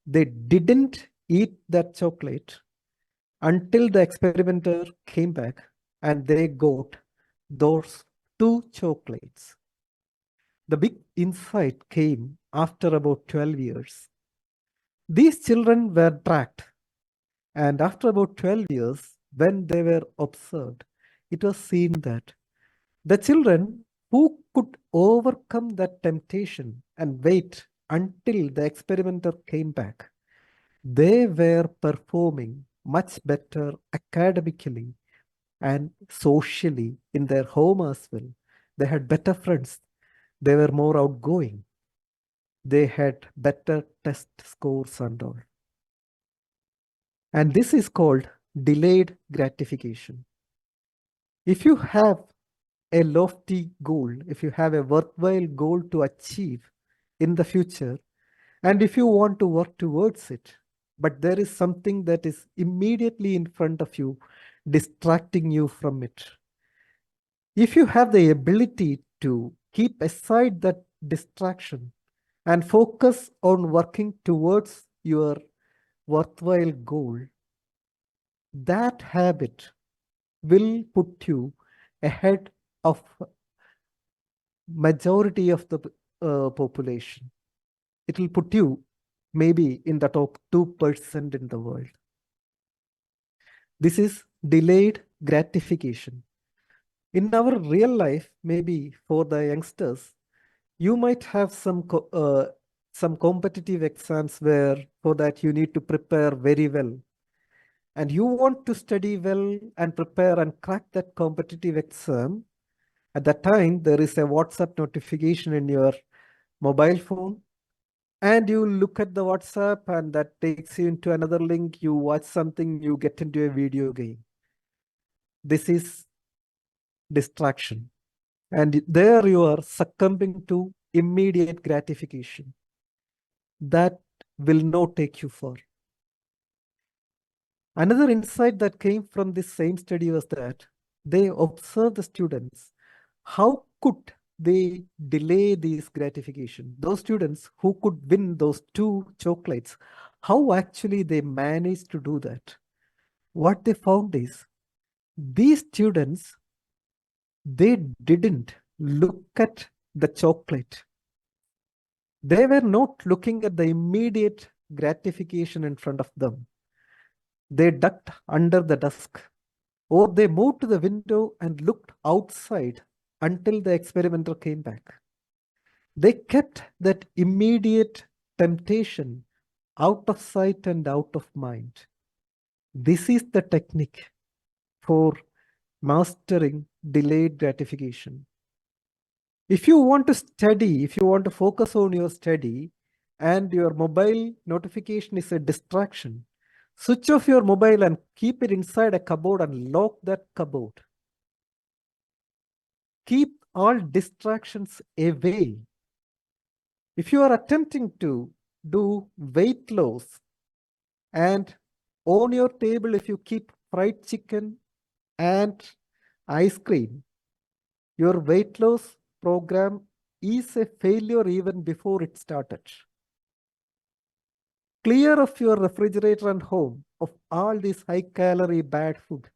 They didn't eat that chocolate until the experimenter came back and they got those 2 chocolates. The big insight came after about 12 years. These children were tracked, and after about 12 years, when they were observed, it was seen that the children who could overcome that temptation and wait until the experimenter came back, they were performing much better academically and socially in their home as well. They had better friends. They were more outgoing. They had better test scores and all. And this is called delayed gratification. If you have a lofty goal, if you have a worthwhile goal to achieve in the future, and if you want to work towards it, but there is something that is immediately in front of you, distracting you from it. If you have the ability to keep aside that distraction and focus on working towards your worthwhile goal, that habit will put you ahead of majority of the population. It will put you maybe in the top 2% in the world. This is delayed gratification. In our real life, maybe for the youngsters, you might have some competitive exams where for that you need to prepare very well. And you want to study well and prepare and crack that competitive exam. At that time, there is a WhatsApp notification in your mobile phone. And you look at the WhatsApp and that takes you into another link. You watch something, you get into a video game. This is distraction. And there you are succumbing to immediate gratification. That will not take you far. Another insight that came from this same study was that they observed the students. How could they delay these gratification? Those students who could win those 2 chocolates, how actually they managed to do that? What they found is these students, they didn't look at the chocolate. They were not looking at the immediate gratification in front of them. They ducked under the desk, or they moved to the window and looked outside until the experimenter came back. They kept that immediate temptation out of sight and out of mind. This is the technique for mastering delayed gratification. If you want to study, if you want to focus on your study and your mobile notification is a distraction, Switch off your mobile and keep it inside a cupboard and lock that cupboard. Keep all distractions away. If you are attempting to do weight loss, and on your table, if you keep fried chicken and ice cream, your weight loss program is a failure even before it started. Clear of your refrigerator and home of all this high-calorie bad food.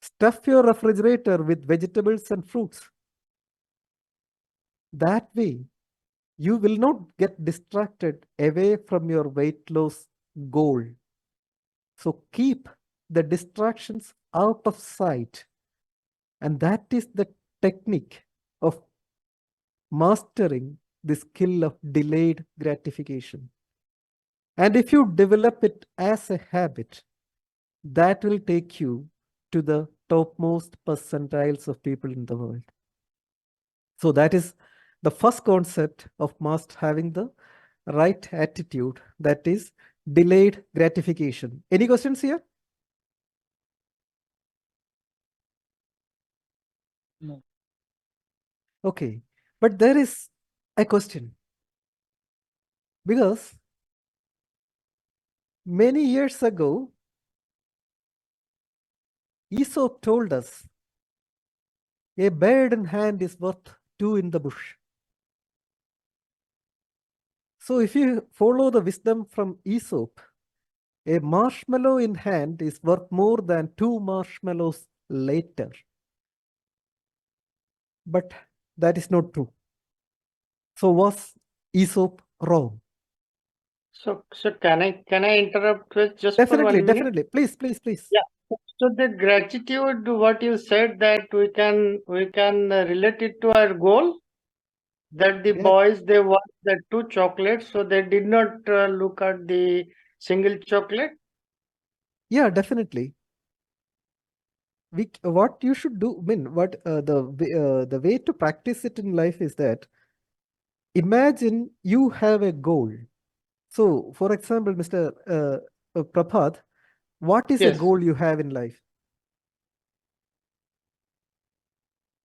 Stuff your refrigerator with vegetables and fruits. That way, you will not get distracted away from your weight loss goal. So keep the distractions out of sight. And that is the technique of mastering the skill of delayed gratification. And if you develop it as a habit, that will take you to the topmost percentiles of people in the world. So that is the first concept of having the right attitude, that is delayed gratification. Any questions here? No. Okay, but there is a question. Because many years ago, Aesop told us, a bird in hand is worth two in the bush. So if you follow the wisdom from Aesop, a marshmallow in hand is worth more than two marshmallows later. But that is not true. So was Aesop wrong? So can I interrupt with just for Definitely, 1 minute? definitely. Please, please, please. Yeah. So the gratitude, what you said that we can relate it to our goal. That the Yeah. boys, they want the 2 chocolates, so they did not look at the single chocolate. Yeah, definitely. What you should do, the way to practice it in life is that imagine you have a goal. So, for example, Mr. Prabhat, what is a Yes. goal you have in life?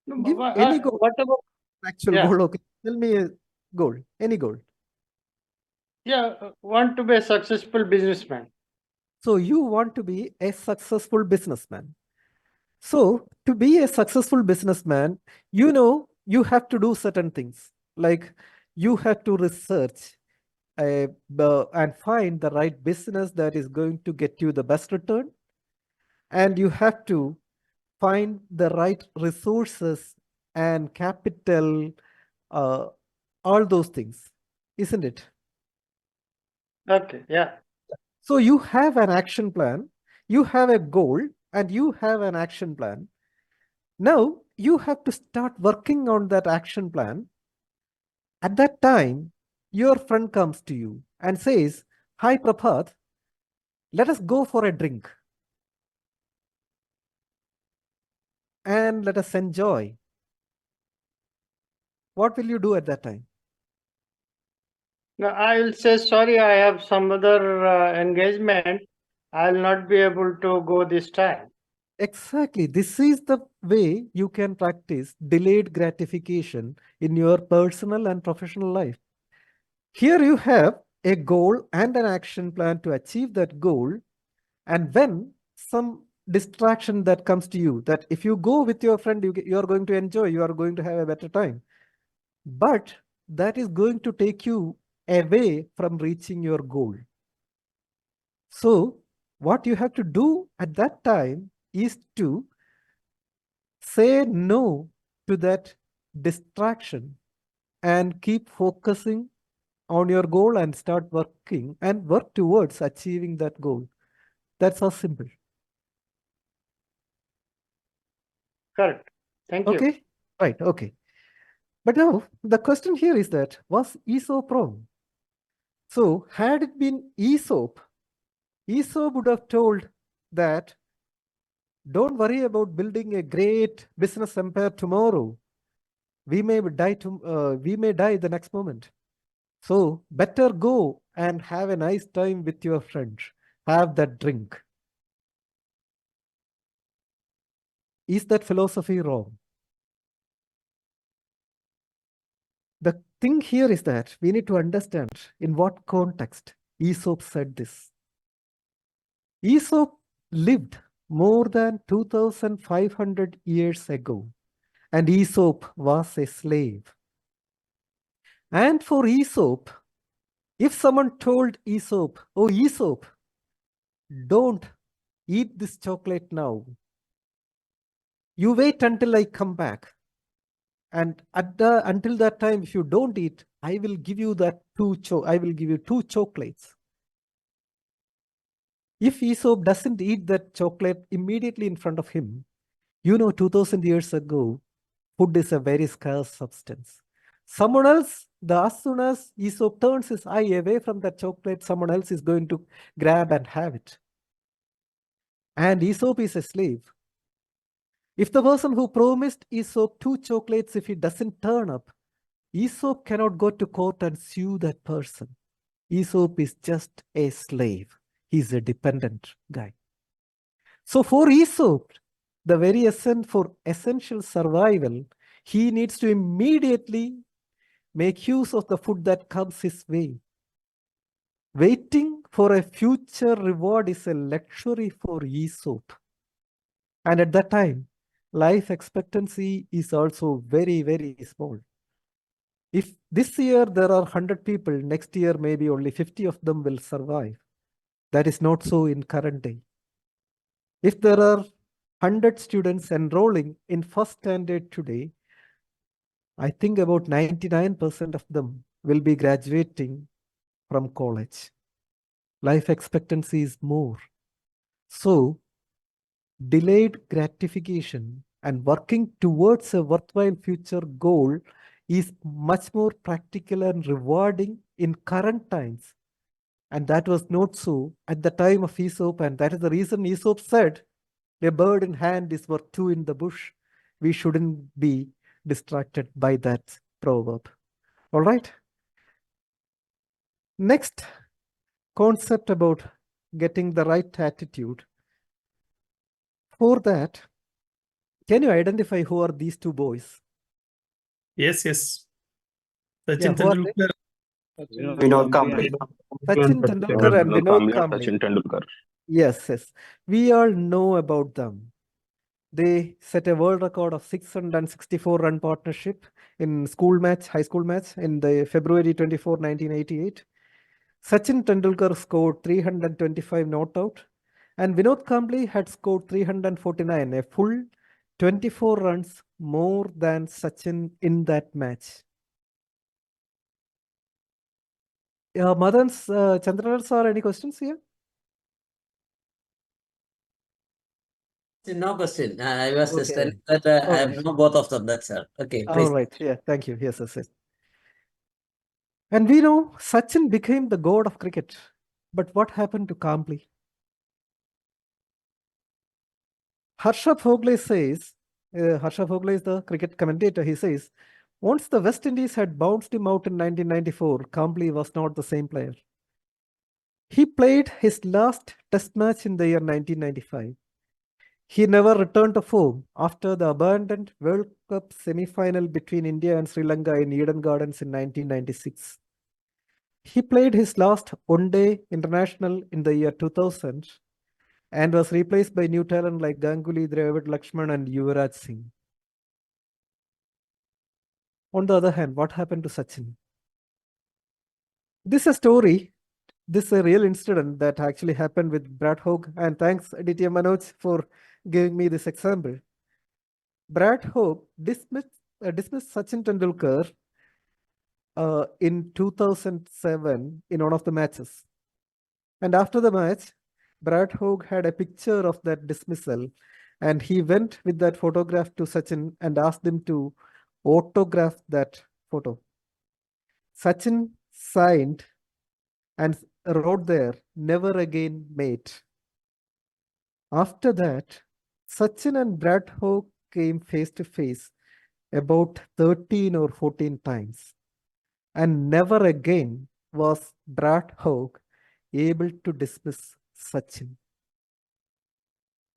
No, Give but, any goal, what about, actual yeah. goal. Okay, tell me a goal, any goal. Want to be a successful businessman. So you want to be a successful businessman. So to be a successful businessman, you have to do certain things. Like you have to research and find the right business that is going to get you the best return. And you have to find the right resources and capital, all those things, isn't it? Okay, yeah. So you have an action plan, you have a goal, and you have an action plan. Now you have to start working on that action plan. At that time, your friend comes to you and says, "Hi, Prabhat, let us go for a drink and let us enjoy." What will you do at that time? No, I will say, sorry, I have some other engagement. I'll not be able to go this time. Exactly. This is the way you can practice delayed gratification in your personal and professional life. Here you have a goal and an action plan to achieve that goal. And when some distraction that comes to you, that if you go with your friend, you are going to enjoy, you are going to have a better time. But that is going to take you away from reaching your goal. So what you have to do at that time is to say no to that distraction and keep focusing on your goal and start working and work towards achieving that goal. That's how simple. Correct. Thank you. Okay, right, okay. But now the question here is that, was Aesop wrong? So had it been Aesop, Aesop would have told that, don't worry about building a great business empire tomorrow. We may die the next moment. So better go and have a nice time with your friends. have that drink. Is that philosophy wrong? The thing here is that we need to understand in what context Aesop said this. Aesop lived more than 2,500 years ago, and Aesop was a slave. And for Aesop, if someone told Aesop, "Oh, Aesop, don't eat this chocolate now. You wait until I come back. And until that time, if you don't eat, I will give you two chocolates." If Aesop doesn't eat that chocolate immediately in front of him, 2000 years ago, food is a very scarce substance. Someone else, as soon as Aesop turns his eye away from that chocolate, someone else is going to grab and have it. And Aesop is a slave. If the person who promised Aesop 2 chocolates, if he doesn't turn up, Aesop cannot go to court and sue that person. Aesop is just a slave. He's a dependent guy. So for Aesop, the very for essential survival, he needs to immediately make use of the food that comes his way. Waiting for a future reward is a luxury for Aesop. And at that time, life expectancy is also very, very small. If this year there are 100 people, next year maybe only 50 of them will survive. That is not so in current day. If there are 100 students enrolling in first standard today, I think about 99% of them will be graduating from college. Life expectancy is more. So, delayed gratification and working towards a worthwhile future goal is much more practical and rewarding in current times. And that was not so at the time of Aesop, and that is the reason Aesop said, "A bird in hand is worth 2 in the bush." We shouldn't be distracted by that proverb. All right. Next concept about getting the right attitude. For that, can you identify who are these 2 boys? Yes, yes. Yeah, Sachin who are they? Tendulkar. Vinod Kambli. Sachin Tendulkar and Vinod Kambli. Sachin Tendulkar. Yes, yes. We all know about them. They set a world record of 664 run partnership in high school match in the February 24, 1988. Sachin Tendulkar scored 325 not out, and Vinod Kambli had scored 349, a full 24 runs more than Sachin in that match. Madan's, Chandralal sir, any questions here? No question. I was just Okay. telling that I Okay. know both of them. That's all. Okay. All Please. right. Yeah. Thank you. Yes, yes, yes. And we know Sachin became the god of cricket. But what happened to Kambli? Harsha Bhogle says, Harsha Bhogle is the cricket commentator. He says, once the West Indies had bounced him out in 1994, Kambli was not the same player. He played his last test match in the year 1995. He never returned to form after the abandoned World Cup semi-final between India and Sri Lanka in Eden Gardens in 1996. He played his last one-day international in the year 2000 and was replaced by new talent like Ganguly, Dravid, Lakshman and Yuvraj Singh. On the other hand, what happened to Sachin? This is a story. This is a real incident that actually happened with Brad Hogue, and thanks Aditya Manoj for giving me this example. Brad Hogue dismissed Sachin Tendulkar in 2007 in one of the matches. And after the match, Brad Hogue had a picture of that dismissal, and he went with that photograph to Sachin and asked him to autograph that photo. Sachin signed and wrote there, "Never again, mate." After that, Sachin and Brad Hogue came face to face about 13 or 14 times. And never again was Brad Hogue able to dismiss Sachin.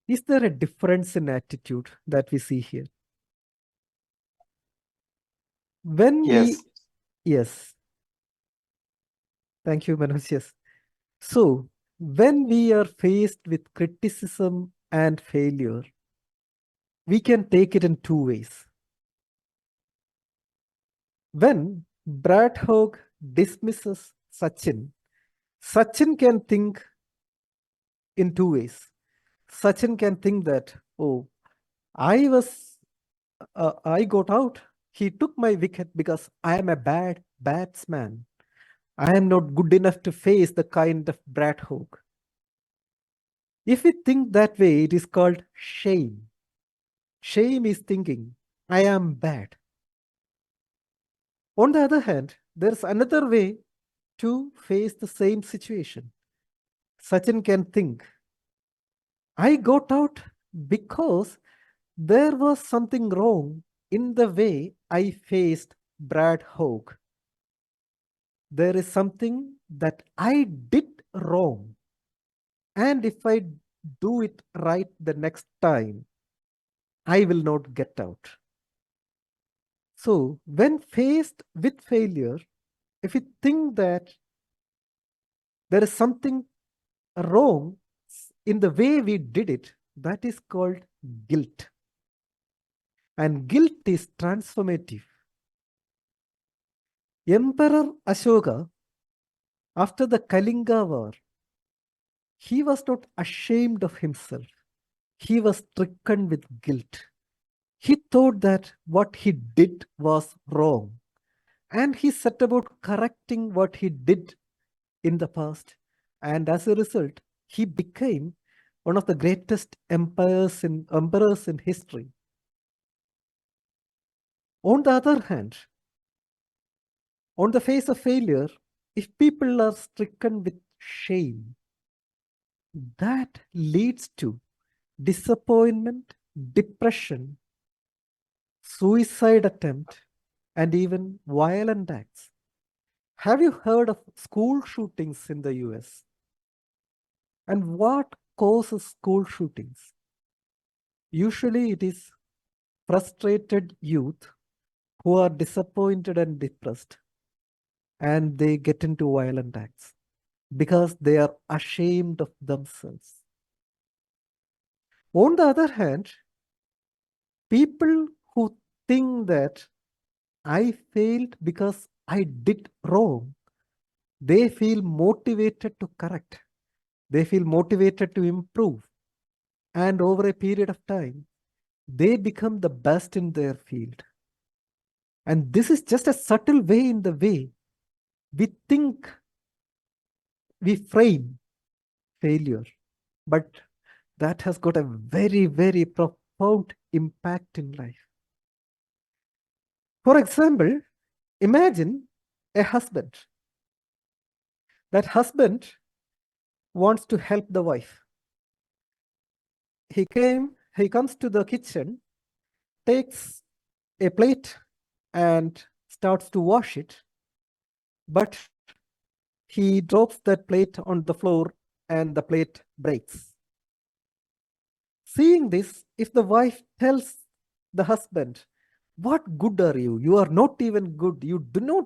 Is there a difference in attitude that we see here? When Yes. yes. Thank you, Manoj. Yes. So, when we are faced with criticism and failure, we can take it in two ways. When Brad Hogg dismisses Sachin, Sachin can think in two ways. Sachin can think that, oh, I got out. He took my wicket because I am a bad batsman. I am not good enough to face the kind of Brad Hogg. If we think that way, it is called shame. Shame is thinking, I am bad. On the other hand, there's another way to face the same situation. Sachin can think, I got out because there was something wrong in the way I faced Brad Hogg. There is something that I did wrong. And if I do it right the next time, I will not get out. So when faced with failure, if we think that there is something wrong in the way we did it, that is called guilt. And guilt is transformative. Emperor Ashoka, after the Kalinga War, he was not ashamed of himself. He was stricken with guilt. He thought that what he did was wrong. And he set about correcting what he did in the past. And as a result, he became one of the greatest emperors in history. On the other hand, on the face of failure, if people are stricken with shame, that leads to disappointment, depression, suicide attempt, and even violent acts. Have you heard of school shootings in the US? And what causes school shootings? Usually it is frustrated youth who are disappointed and depressed, and they get into violent acts because they are ashamed of themselves. On the other hand, people who think that I failed because I did wrong, they feel motivated to correct. They feel motivated to improve. And over a period of time, they become the best in their field. And this is just a subtle way in the way we think, we frame failure. But that has got a very, very profound impact in life. For example, imagine a husband. That husband wants to help the wife. He comes to the kitchen, takes a plate and starts to wash it, but he drops that plate on the floor and the plate breaks. Seeing this, if the wife tells the husband, what good are you? You are not even good. You do not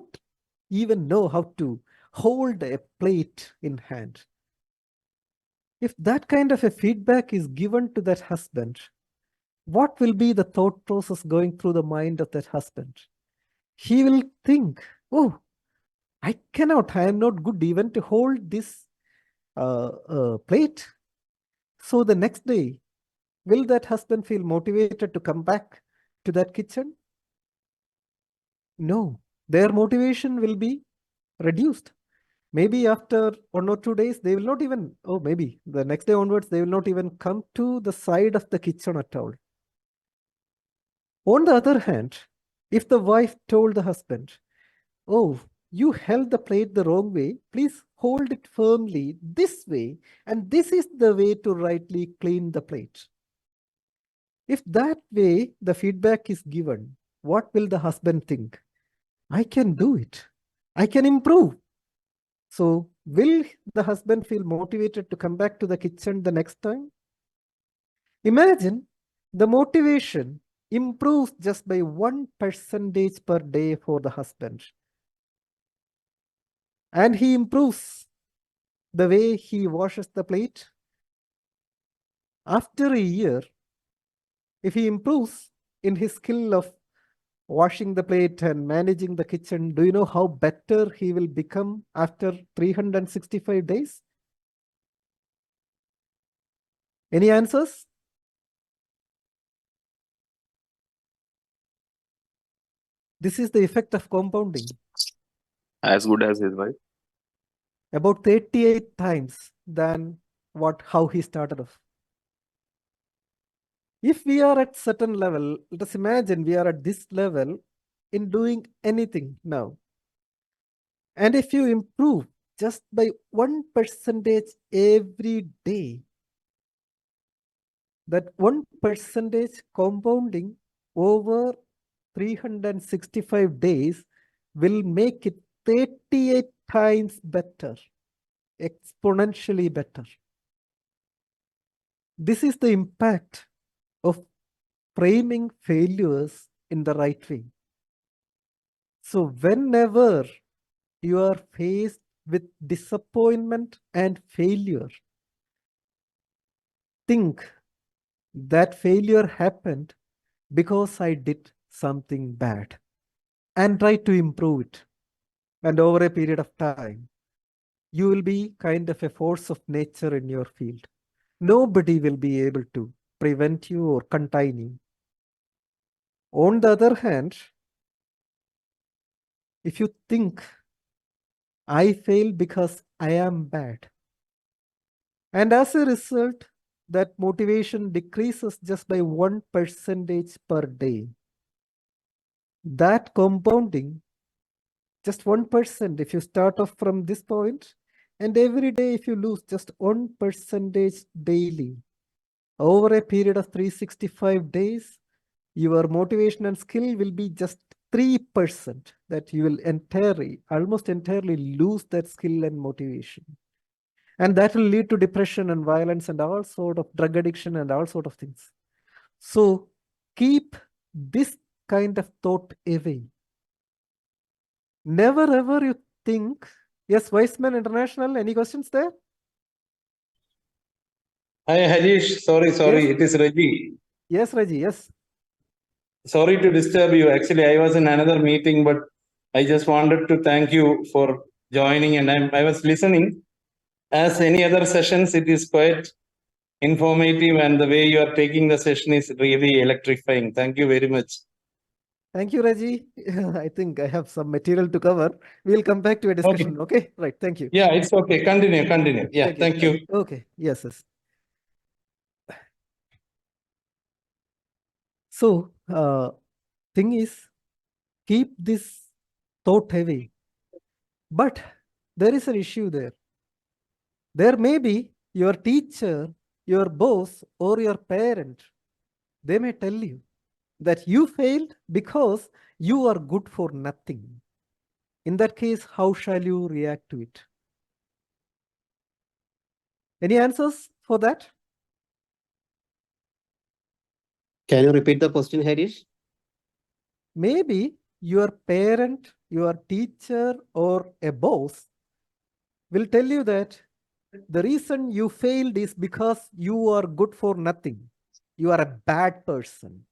even know how to hold a plate in hand. If that kind of a feedback is given to that husband, what will be the thought process going through the mind of that husband? He will think, oh, I am not good even to hold this plate. So the next day, will that husband feel motivated to come back to that kitchen? No, their motivation will be reduced. Maybe after 1 or 2 days, they will not even, maybe the next day onwards, they will not even come to the side of the kitchen at all. On the other hand, if the wife told the husband, oh, you held the plate the wrong way, please hold it firmly this way, and this is the way to rightly clean the plate. If that way the feedback is given, what will the husband think? I can do it. I can improve. So will the husband feel motivated to come back to the kitchen the next time? Imagine the motivation improves just by 1% per day for the husband. And he improves the way he washes the plate. After a year, if he improves in his skill of washing the plate and managing the kitchen, do you know how better he will become after 365 days? Any answers? This is the effect of compounding. As good as his wife. About 38 times than how he started off. If we are at certain level, let us imagine we are at this level in doing anything now. And if you improve just by 1% every day, that 1% compounding over 365 days will make it 38 times better, exponentially better. This is the impact of framing failures in the right way. So whenever you are faced with disappointment and failure, think that failure happened because I did something bad and try to improve it. And over a period of time, you will be kind of a force of nature in your field. Nobody will be able to prevent you or contain you. On the other hand, if you think I failed because I am bad, and as a result, that motivation decreases just by 1% per day. That compounding, just 1%, if you start off from this point, and every day if you lose just 1% daily, over a period of 365 days, your motivation and skill will be just 3%, that you will almost entirely lose that skill and motivation. And that will lead to depression and violence and all sort of drug addiction and all sort of things. So keep this kind of thought away. Never ever you think, yes, Weissman International, any questions there? Hi, Harish. Sorry, Yes. it is Raji. Yes, Raji, yes. Sorry to disturb you. Actually, I was in another meeting, but I just wanted to thank you for joining, and I was listening. As any other sessions, it is quite informative, and the way you are taking the session is really electrifying. Thank you very much. Thank you, Raji. I think I have some material to cover. We'll come back to a discussion. Okay. Right. Thank you. Yeah, it's okay. Continue. Yeah, thank you. Okay. Yes. So, thing is, keep this thought heavy. But there is an issue there. There may be your teacher, your boss, or your parent. They may tell you that you failed because you are good for nothing. In that case, how shall you react to it? Any answers for that? Can you repeat the question, Harish? Maybe your parent, your teacher, or a boss will tell you that the reason you failed is because you are good for nothing. You are a bad person.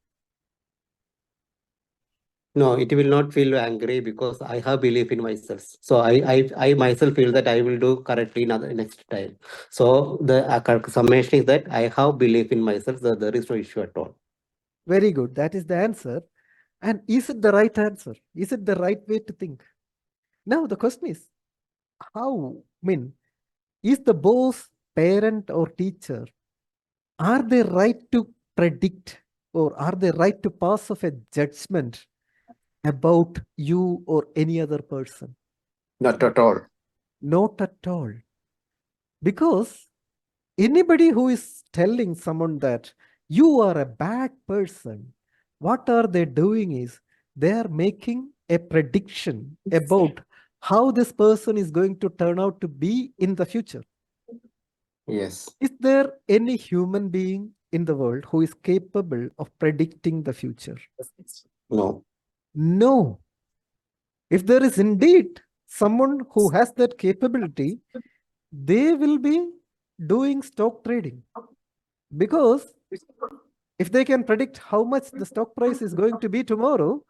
No, it will not feel angry because I have belief in myself. So I myself feel that I will do correctly next time. So the summation is that I have belief in myself, so there is no issue at all. Very good. That is the answer. And is it the right answer? Is it the right way to think? Now the question is, is the boss, parent, or teacher, are they right to predict, or are they right to pass off a judgment about you or any other person? Not at all. Not at all. Because anybody who is telling someone that you are a bad person, what are they doing is they are making a prediction about how this person is going to turn out to be in the future. Yes. Is there any human being in the world who is capable of predicting the future? No. No. If there is indeed someone who has that capability, they will be doing stock trading. Because if they can predict how much the stock price is going to be tomorrow,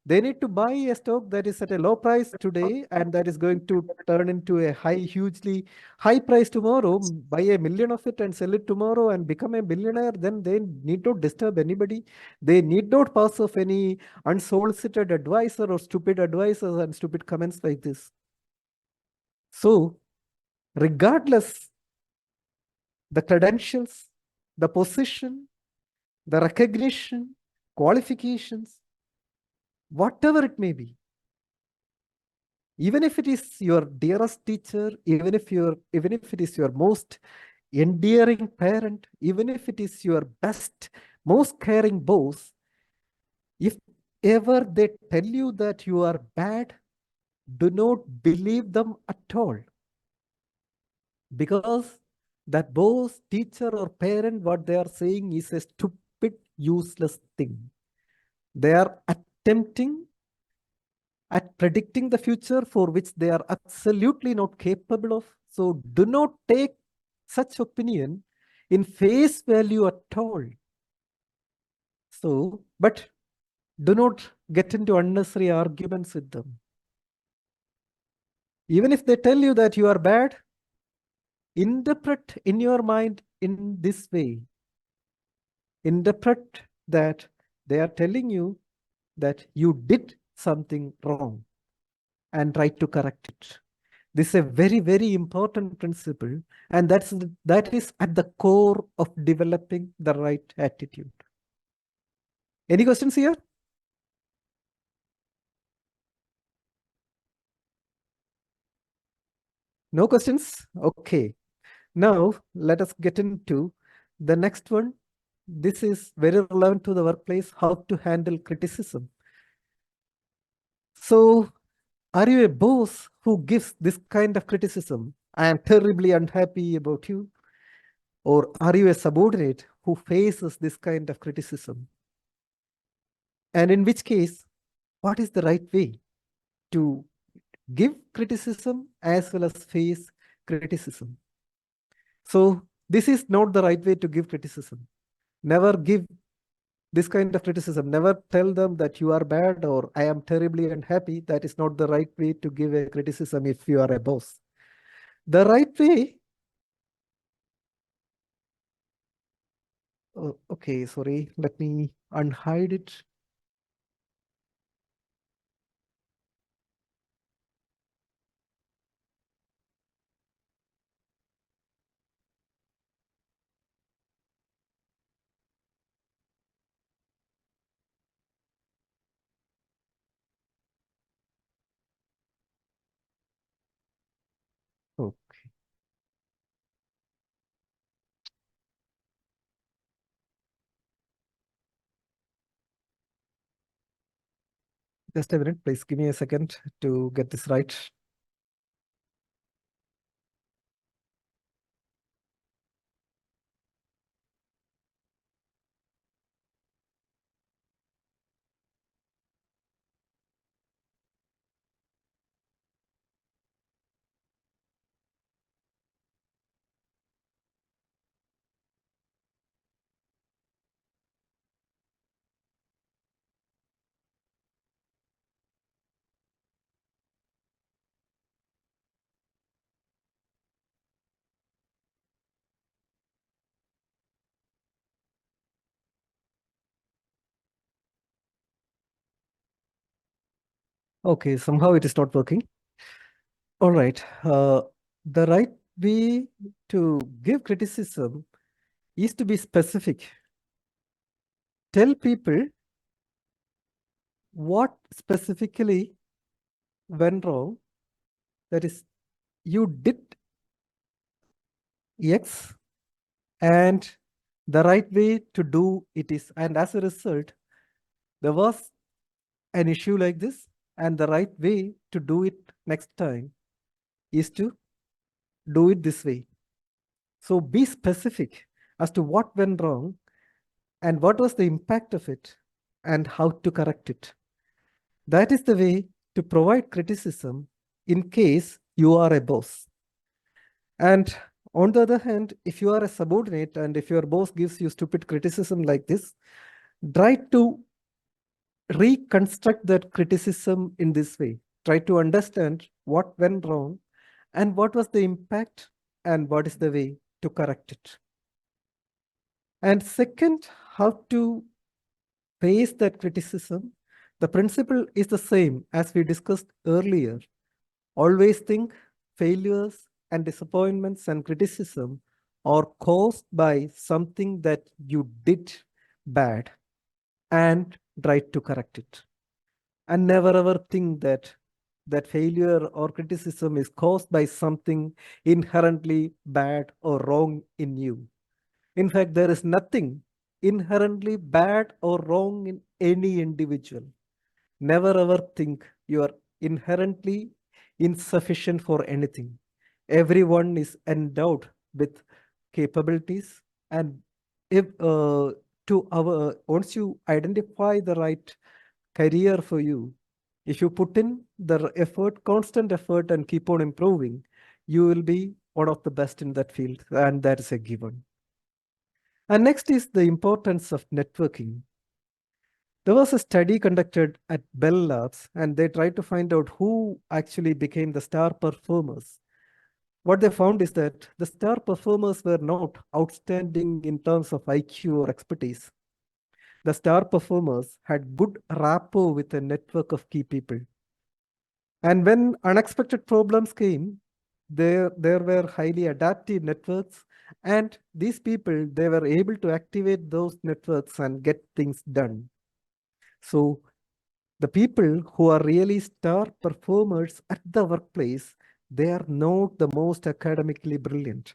they need to buy a stock that is at a low price today and that is going to turn into a hugely high price tomorrow, buy 1 million of it and sell it tomorrow and become a billionaire. Then they need not disturb anybody. They need not pass off any unsolicited advisor or stupid advisors and stupid comments like this. So regardless the credentials, the position, the recognition, qualifications, whatever it may be, even if it is your dearest teacher, even if it is your most endearing parent, even if it is your best, most caring boss, if ever they tell you that you are bad, do not believe them at all. Because that boss, teacher, or parent, what they are saying is a stupid, useless thing. They are attempting at predicting the future for which they are absolutely not capable of. So do not take such opinion in face value at all. So, but do not get into unnecessary arguments with them. Even if they tell you that you are bad, interpret in your mind in this way. Interpret that they are telling you that you did something wrong and try to correct it. This is a very, very important principle, and that is at the core of developing the right attitude. Any questions here? No questions? Okay. Now let us get into the next one. This is very relevant to the workplace, how to handle criticism. So are you a boss who gives this kind of criticism? I am terribly unhappy about you. Or are you a subordinate who faces this kind of criticism? And in which case, what is the right way to give criticism as well as face criticism? So this is not the right way to give criticism. Never give this kind of criticism. Never tell them that you are bad or I am terribly unhappy. That is not the right way to give a criticism if you are a boss. The right way. Oh, okay, sorry. Let me unhide it. Okay. Just a minute, please give me a second to get this right. Okay, somehow it is not working. All right. The right way to give criticism is to be specific. Tell people what specifically went wrong. That is, you did X and the right way to do it is, and as a result, there was an issue like this, and the right way to do it next time is to do it this way. So be specific as to what went wrong and what was the impact of it and how to correct it. That is the way to provide criticism in case you are a boss. And on the other hand, if you are a subordinate and if your boss gives you stupid criticism like this, try to reconstruct that criticism in this way. Try to understand what went wrong and what was the impact and what is the way to correct it. And second, how to face that criticism. The principle is the same as we discussed earlier. Always think failures and disappointments and criticism are caused by something that you did bad and try to correct it. And never ever think that failure or criticism is caused by something inherently bad or wrong in you. In fact, there is nothing inherently bad or wrong in any individual. Never ever think you are inherently insufficient for anything. Everyone is endowed with capabilities, and if once you identify the right career for you, if you put in the effort, constant effort, and keep on improving, you will be one of the best in that field, and that is a given. And next is the importance of networking. There was a study conducted at Bell Labs, and they tried to find out who actually became the star performers. What they found is that the star performers were not outstanding in terms of IQ or expertise. The star performers had good rapport with a network of key people. And when unexpected problems came, there were highly adaptive networks, and these people, they were able to activate those networks and get things done. So the people who are really star performers at the workplace, they are not the most academically brilliant.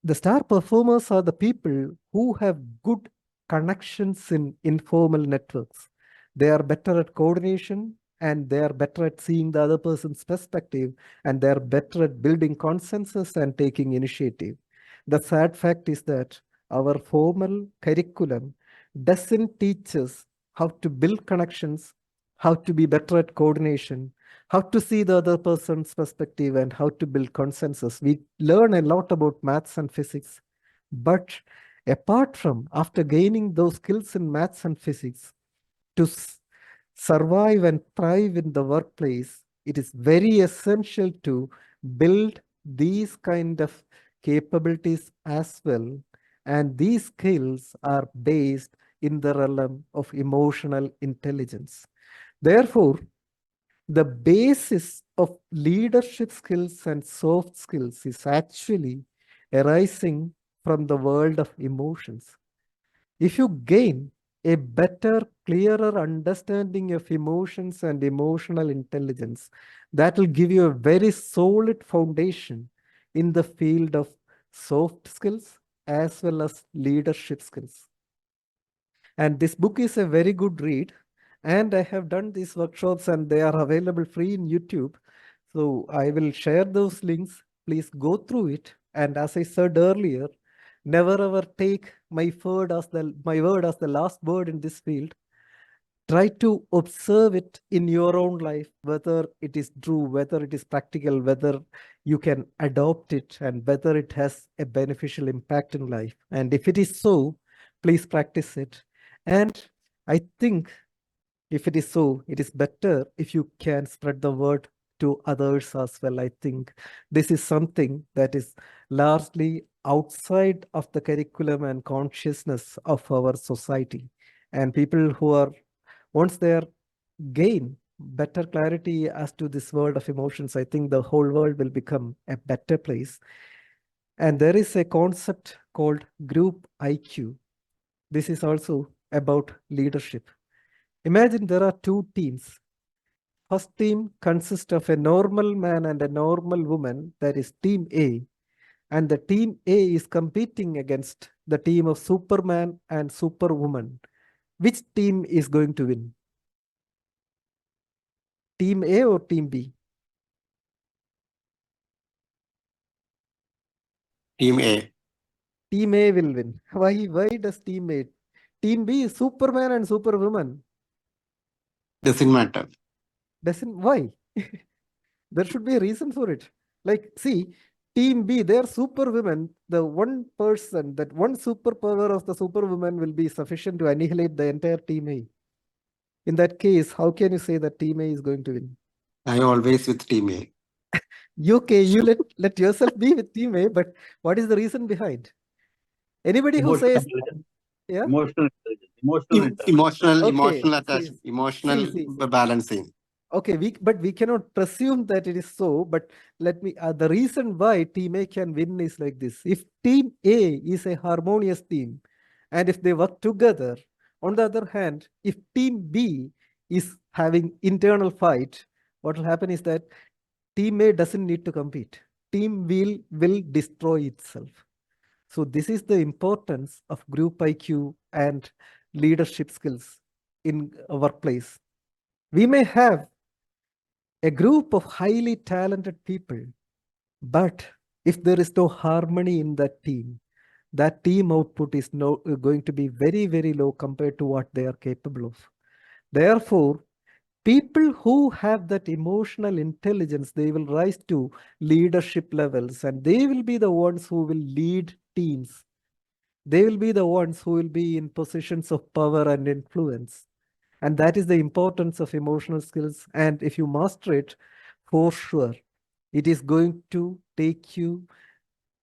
The star performers are the people who have good connections in informal networks. They are better at coordination, and they are better at seeing the other person's perspective, and they are better at building consensus and taking initiative. The sad fact is that our formal curriculum doesn't teach us how to build connections, how to be better at coordination, how to see the other person's perspective, and how to build consensus. We learn a lot about maths and physics, but apart from after gaining those skills in maths and physics, to survive and thrive in the workplace, it is very essential to build these kind of capabilities as well. And these skills are based in the realm of emotional intelligence. Therefore, the basis of leadership skills and soft skills is actually arising from the world of emotions. If you gain a better, clearer understanding of emotions and emotional intelligence, that will give you a very solid foundation in the field of soft skills as well as leadership skills. And this book is a very good read. And I have done these workshops, and they are available free in YouTube. So I will share those links. Please go through it. And as I said earlier, never ever take my word as the last word in this field. Try to observe it in your own life, whether it is true, whether it is practical, whether you can adopt it, and whether it has a beneficial impact in life. And if it is so, please practice it. And I think if it is so, it is better if you can spread the word to others as well. I think this is something that is largely outside of the curriculum and consciousness of our society. And people who are, once they are gain better clarity as to this world of emotions, I think the whole world will become a better place. And there is a concept called group IQ. This is also about leadership. Imagine there are two teams. First team consists of a normal man and a normal woman, that is team A. And the team A is competing against the team of Superman and Superwoman. Which team is going to win? Team A or Team B? Team A. Team A will win. Why does Team A? Team B is Superman and Superwoman. Doesn't matter. Why? There should be a reason for it. Like, see, Team B, they're superwomen. The one person, that one superpower of the superwoman will be sufficient to annihilate the entire Team A. In that case, how can you say that Team A is going to win? I always with Team A. Okay, you let yourself be with Team A, but what is the reason behind? Anybody who says, yeah, Emotional intelligence. Emotional Okay, attachment, see, emotional see. balancing. Okay, but we cannot presume that it is so. But let me. The reason why Team A can win is like this: if Team A is a harmonious team, and if they work together. On the other hand, if Team B is having internal fight, what will happen is that Team A doesn't need to compete. Team will destroy itself. So this is the importance of group IQ and leadership skills in a workplace. We may have a group of highly talented people, but if there is no harmony in that team output is going to be very, very low compared to what they are capable of. Therefore, people who have that emotional intelligence, they will rise to leadership levels, and they will be the ones who will lead teams. They will be the ones who will be in positions of power and influence. And that is the importance of emotional skills. And if you master it, for sure, it is going to take you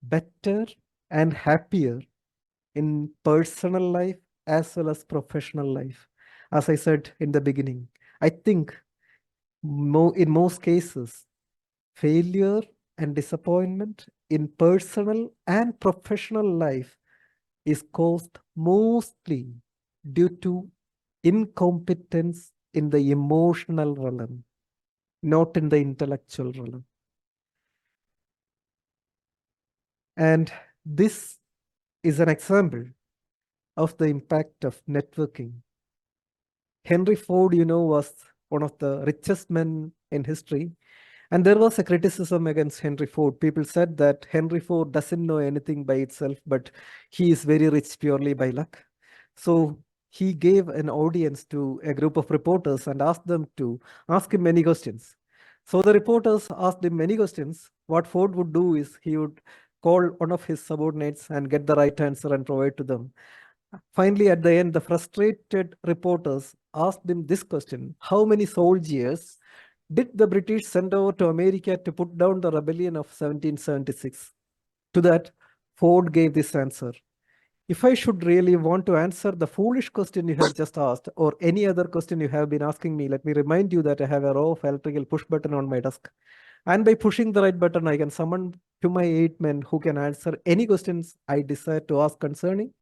better and happier in personal life as well as professional life. As I said in the beginning, I think in most cases, failure and disappointment in personal and professional life is caused mostly due to incompetence in the emotional realm, not in the intellectual realm. And this is an example of the impact of networking. Henry Ford, was one of the richest men in history. And there was a criticism against Henry Ford. People said that Henry Ford doesn't know anything by itself, but he is very rich purely by luck. So he gave an audience to a group of reporters and asked them to ask him many questions. So the reporters asked him many questions. What Ford would do is he would call one of his subordinates and get the right answer and provide to them. Finally, at the end, the frustrated reporters asked him this question: how many soldiers did the British send over to America to put down the rebellion of 1776? To that, Ford gave this answer: if I should really want to answer the foolish question you have just asked, or any other question you have been asking me, let me remind you that I have a row of electrical push button on my desk. And by pushing the right button, I can summon to my 8 men who can answer any questions I desire to ask concerning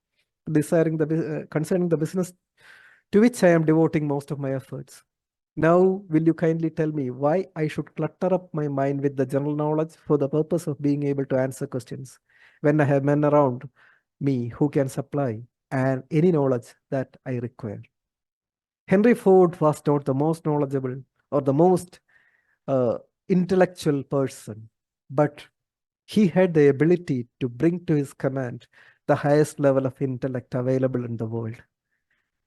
the business to which I am devoting most of my efforts. Now, will you kindly tell me why I should clutter up my mind with the general knowledge for the purpose of being able to answer questions when I have men around me who can supply and any knowledge that I require? Henry Ford was not the most knowledgeable or the most intellectual person, but he had the ability to bring to his command the highest level of intellect available in the world.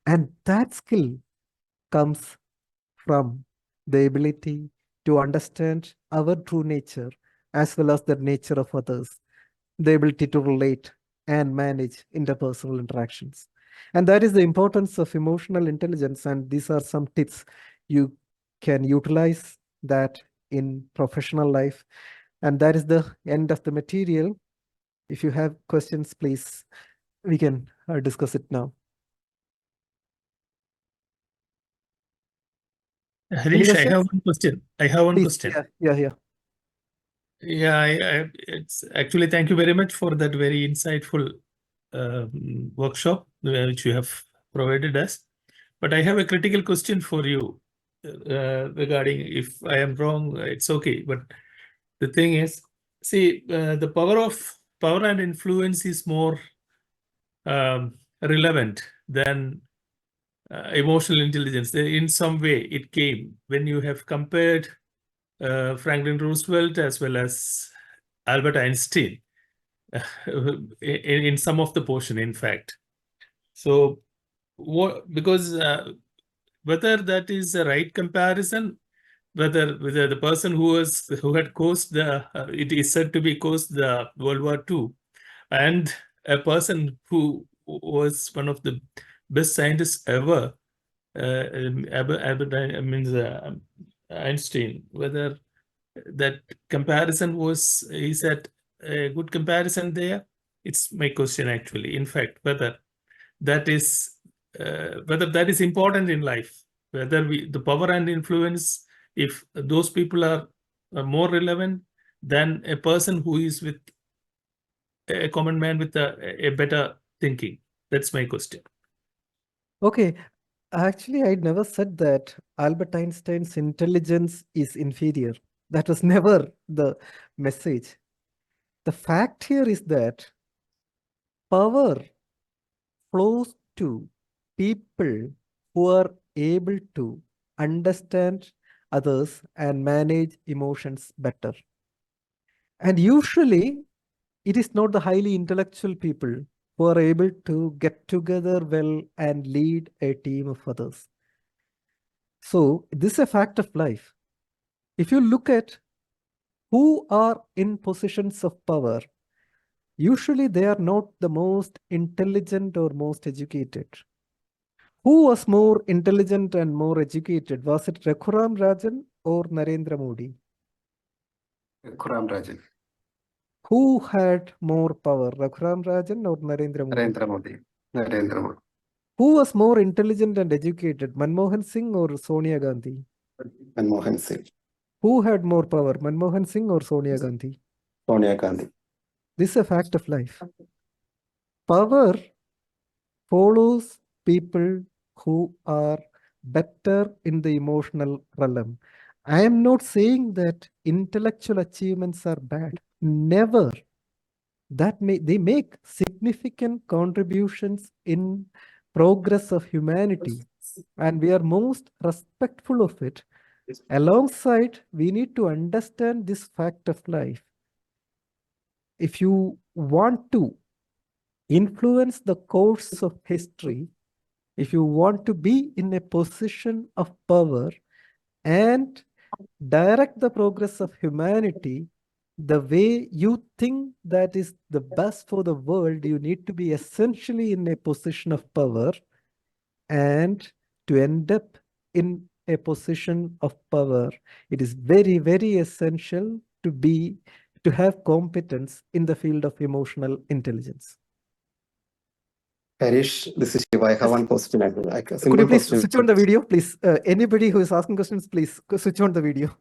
And that skill comes from the ability to understand our true nature as well as the nature of others, the ability to relate and manage interpersonal interactions. And that is the importance of emotional intelligence. And these are some tips you can utilize that in professional life. And that is the end of the material. If you have questions, please, we can discuss it now. Harish, I have one question. Please, yeah. Yeah, it's actually, thank you very much for that very insightful workshop which you have provided us. But I have a critical question for you regarding, if I am wrong, it's okay. But the thing is, see, the power and influence is more relevant than emotional intelligence. In some way, it came when you have compared Franklin Roosevelt as well as Albert Einstein in some of the portion, in fact. So, because whether that is a right comparison, whether the person who had caused it is said to be caused the World War II, and a person who was one of the best scientists ever, Einstein, whether that comparison is that a good comparison there? It's my question actually. In fact, whether that is important in life, whether the power and influence, if those people are more relevant than a person who is with a common man with a better thinking. That's my question. Okay, actually, I never said that Albert Einstein's intelligence is inferior. That was never the message. The fact here is that power flows to people who are able to understand others and manage emotions better. And usually, it is not the highly intellectual people who are able to get together well and lead a team of others. So this is a fact of life. If you look at who are in positions of power, usually they are not the most intelligent or most educated. Who was more intelligent and more educated? Was it Raghuram Rajan or Narendra Modi? Raghuram Rajan. Who had more power, Raghuram Rajan or Narendra Modi? Narendra Modi. Narendra Modi. Who was more intelligent and educated, Manmohan Singh or Sonia Gandhi? Manmohan Singh. Who had more power, Manmohan Singh or Sonia Gandhi? Sonia Gandhi. This is a fact of life. Power follows people who are better in the emotional realm. I am not saying that intellectual achievements are bad. Never. They make significant contributions in progress of humanity, and we are most respectful of it. Alongside, we need to understand this fact of life. If you want to influence the course of history, if you want to be in a position of power and direct the progress of humanity the way you think that is the best for the world, you need to be essentially in a position of power, and to end up in a position of power, it is very, very essential to have competence in the field of emotional intelligence. Harish, this is Shiva. I have one question. Like a Could simple you please question. switch on the video, please? Anybody who is asking questions, please switch on the video.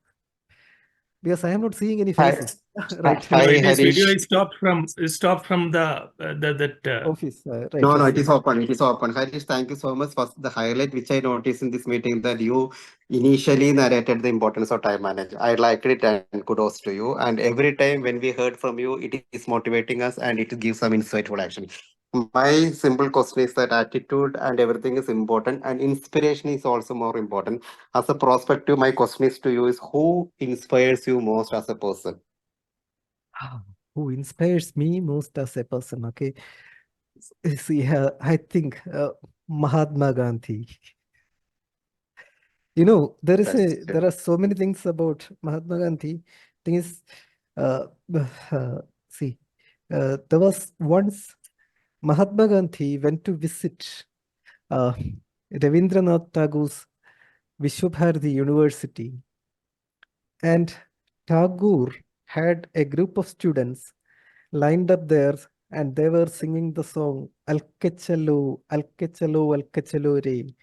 Because I am not seeing any Hi. faces. Right. Hi, This Harish. video is stopped from that. Office. Right. No, right. it is open. It is open. Harish, thank you so much for the highlight which I noticed in this meeting, that you initially narrated the importance of time management. I liked it and kudos to you. And every time when we heard from you, it is motivating us and it gives some insightful action. My simple question is that attitude and everything is important, and inspiration is also more important. As a prospective, my question is to you is, who inspires you most as a person? Who inspires me most as a person? Okay. See, I think Mahatma Gandhi. You know, there are so many things about Mahatma Gandhi. Thing is, see, there was once Mahatma Gandhi went to visit Ravindranath Tagore's Vishwabharati University, and Tagore had a group of students lined up there, and they were singing the song Alkechalo, Alkechalo, Alkechalo Re.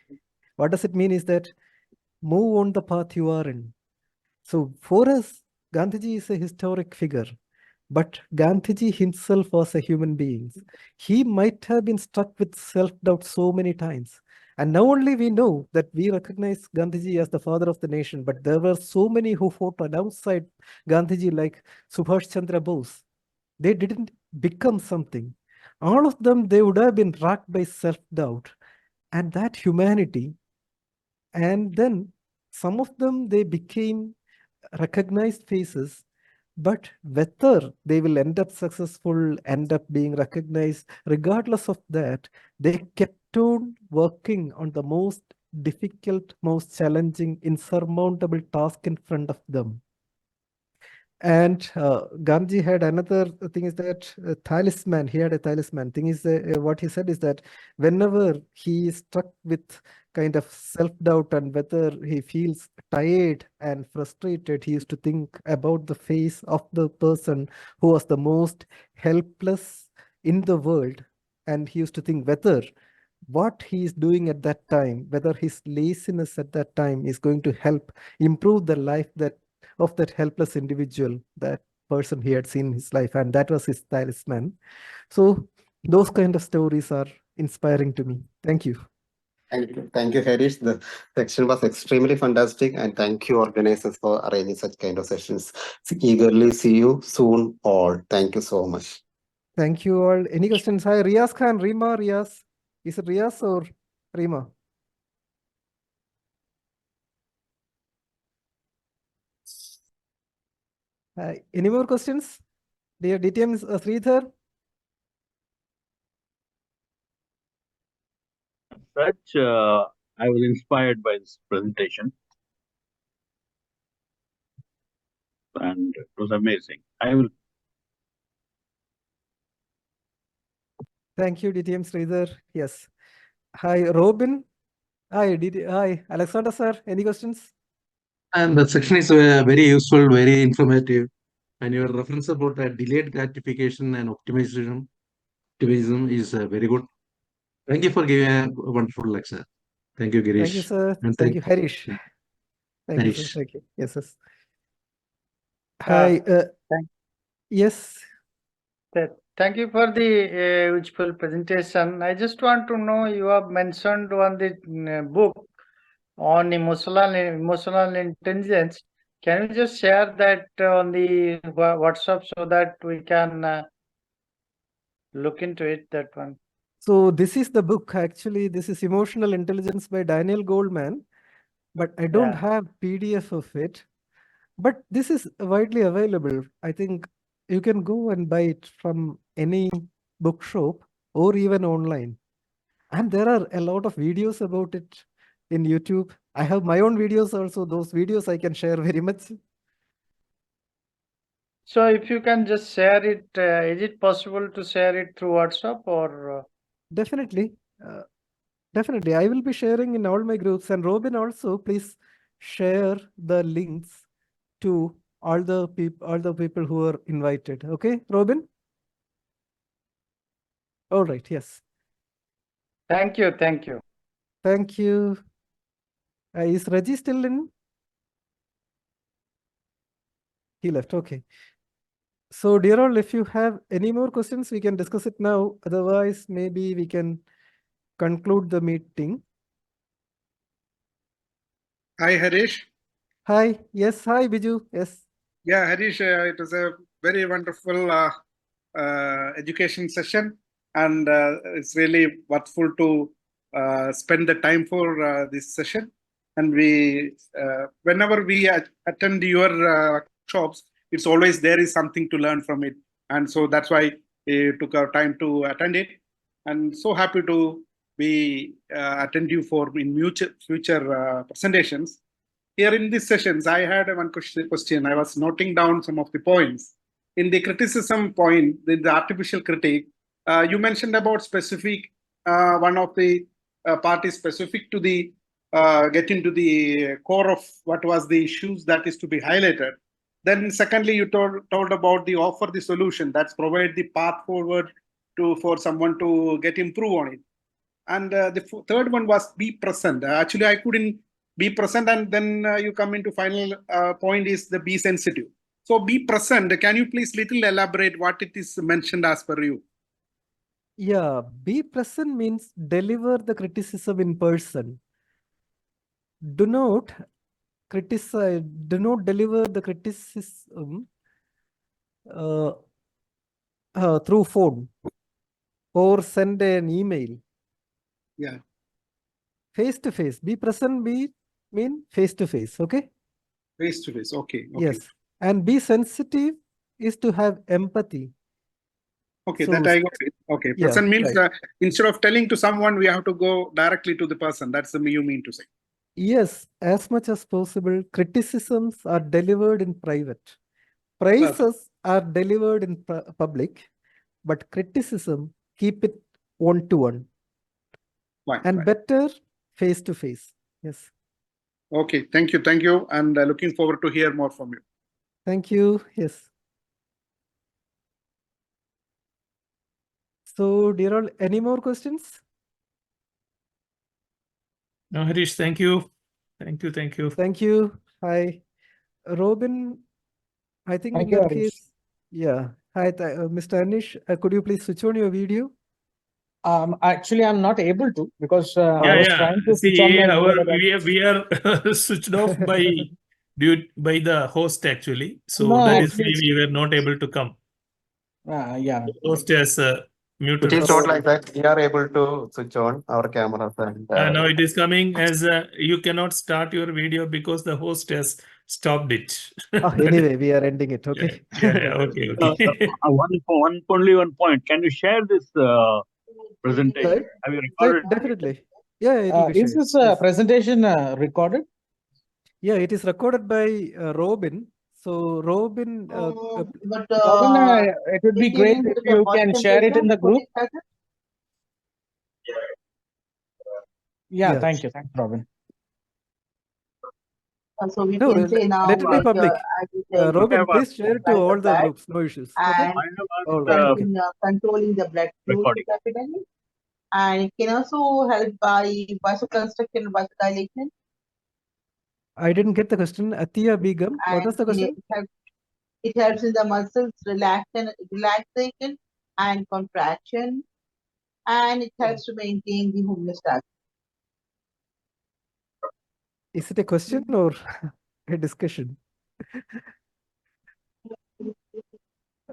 What does it mean is that move on the path you are in. So for us, Gandhiji is a historic figure, but Gandhiji himself was a human being. He might have been struck with self-doubt so many times. And now only we know that we recognize Gandhiji as the father of the nation, but there were so many who fought alongside Gandhiji, like Subhash Chandra Bose. They didn't become something. All of them, they would have been racked by self-doubt. and that humanity. And then some of them, they became recognized faces, but whether they will end up successful, end up being recognized, regardless of that, they kept on working on the most difficult, most challenging, insurmountable task in front of them. And Gandhi had another thing is that talisman. He had a talisman. Thing is, what he said is that whenever he is struck with kind of self-doubt and whether he feels tired and frustrated, he used to think about the face of the person who was the most helpless in the world. And he used to think whether what he is doing at that time, whether his laziness at that time is going to help improve the life of that helpless individual, that person he had seen in his life, and that was his talisman. So those kind of stories are inspiring to me. Thank you. Thank you, Harish. The section was extremely fantastic, and thank you, organizers, for arranging such kind of sessions. Eagerly see you soon, all. Thank you so much. Thank you all. Any questions? Hi, Riaz Khan, Rima, Riaz. Is it Riaz or Rima? Any more questions? Dear DTM Sridhar? Such, I was inspired by this presentation, and it was amazing. I will. Thank you, DTM Sridhar. Yes. Hi, Robin. Hi, Alexander sir. Any questions? And the section is very useful, very informative. And your reference about delayed gratification and optimism is very good. Thank you for giving a wonderful lecture. Thank you, Girish. Thank you, sir. And Thank you, Harish. Thank you, sir. Harish. Thank you. Yes, yes. Hi. Yes. Thank you for the useful presentation. I just want to know, you have mentioned on the book on emotional intelligence. Can you just share that on the WhatsApp so that we can look into it, that one? So this is the book. Actually, this is Emotional Intelligence by Daniel Goleman, but I don't have PDF of it. But this is widely available. I think you can go and buy it from any bookshop or even online. And there are a lot of videos about it in YouTube. I have my own videos also. Those videos I can share very much. So if you can just share it, is it possible to share it through WhatsApp or? Definitely. Definitely. I will be sharing in all my groups. And Robin also, please share the links to all the people who are invited. Okay, Robin? All right, yes. Thank you. Thank you. Thank you. Is Reggie still in? He left. Okay. So, dear all, if you have any more questions, we can discuss it now. Otherwise, maybe we can conclude the meeting. Hi, Harish. Hi. Yes. Hi, Biju. Yes. Yeah, Harish, it was a very wonderful education session, and it's really worthful to spend the time for this session. And we, whenever we attend your workshops, it's always there is something to learn from it, and so that's why we took our time to attend it. And so happy to be attentive for in future presentations. Here in these sessions, I had one question. I was noting down some of the points. In the criticism point, in the artificial critique, you mentioned about specific, one of the parties specific to the, get into the core of what was the issues that is to be highlighted. Then secondly, you told about the offer the solution, that's provide the path forward for someone to get improve on it. And the third one was be present. Actually, I couldn't be present, and then you come into final point is the be sensitive. So be present. Can you please little elaborate what it is mentioned as per you? Yeah, be present means deliver the criticism in person. Do not criticize, do not deliver the criticism through phone or send an email. Yeah. face to face. Be present, mean face to face. Okay. Face to face. Okay. Okay. Yes. And be sensitive is to have empathy. Okay, So, that I got it. Okay, yeah, present means right. instead of telling to someone, we have to go directly to the person. That's the you mean to say. Yes, as much as possible, criticisms are delivered in private. Praises are delivered in public, but criticism, keep it one-to-one. Fine, And fine. better face to face. Yes. Okay, thank you, and looking forward to hear more from you. Thank you. Yes. So, dear all, any more questions? No, Harish, thank you. Thank you. Thank you. Thank you. Hi. Robin, I think Thank in you, that Harish. case, yeah. Hi, Mr. Anish, could you please switch on your video? Actually, I'm not able to because I Yeah, was yeah. trying to switch on See, my video, but we are switched off by the host actually. So no, that is actually, why we were not able to come. yeah. The host has muted It is us. not like that. We are able to switch on our cameras and No, it is coming as you cannot start your video because the host has stopped it. Anyway, we are ending it. Okay. Yeah. Okay. Okay. Only one point. Can you share this presentation? Right. Have you Right, recorded? definitely. Yeah, it will be Is shared. this Yes. presentation recorded? Yeah, it is recorded by Robin. So Robin, But Robin, it would be if you great link if to the you can share it in presentation, the put group. it as Yeah, yeah. thank you. Thanks, Robin. so we No, can say now, let it be like, public. as you said, Robin, have please share it to like all the the blood groups. No issues. Okay. and I have All asked right. help Okay. in controlling the blood flow to recording. the epidemic, and it can also help by vasoconstriction and vasodilation, I didn't get the question. Atiya Begum, what was and the question? it helps in the muscles relaxation and contraction, and it helps to maintain the homeostasis. Is it a question or a discussion?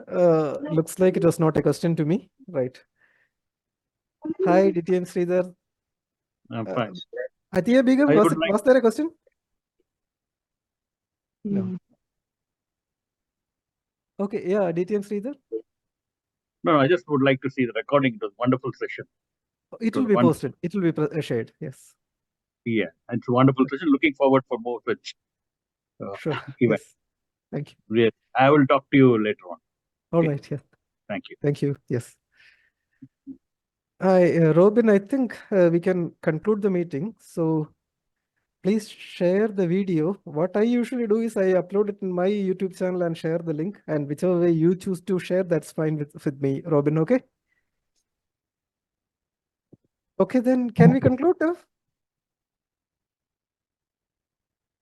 Looks like it was not a question to me. Right. Hi, DTM Sridhar. I'm fine. Atiya Begum, I would like was there a question? No. Okay, yeah, DTM Sridhar. No, I just would like to see the recording. It was a wonderful session. It will was be wonderful. posted. It will be shared. Yes. Yeah, it's a wonderful session. Looking forward for more such Sure. events. Yes. Thank you. Really. I will talk to you later on. All Okay. right. Yes. Thank you. Thank you. Yes. Hi, Robin, I think we can conclude the meeting. So please share the video. What I usually do is I upload it in my YouTube channel and share the link. And whichever way you choose to share, that's fine with me, Robin. Okay. Okay, then can we conclude now?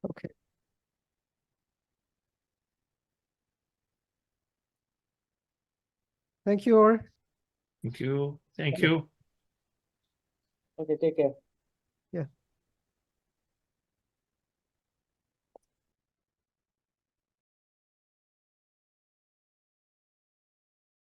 Okay. Thank you all. Thank you. Thank you. Okay, take care. Yeah.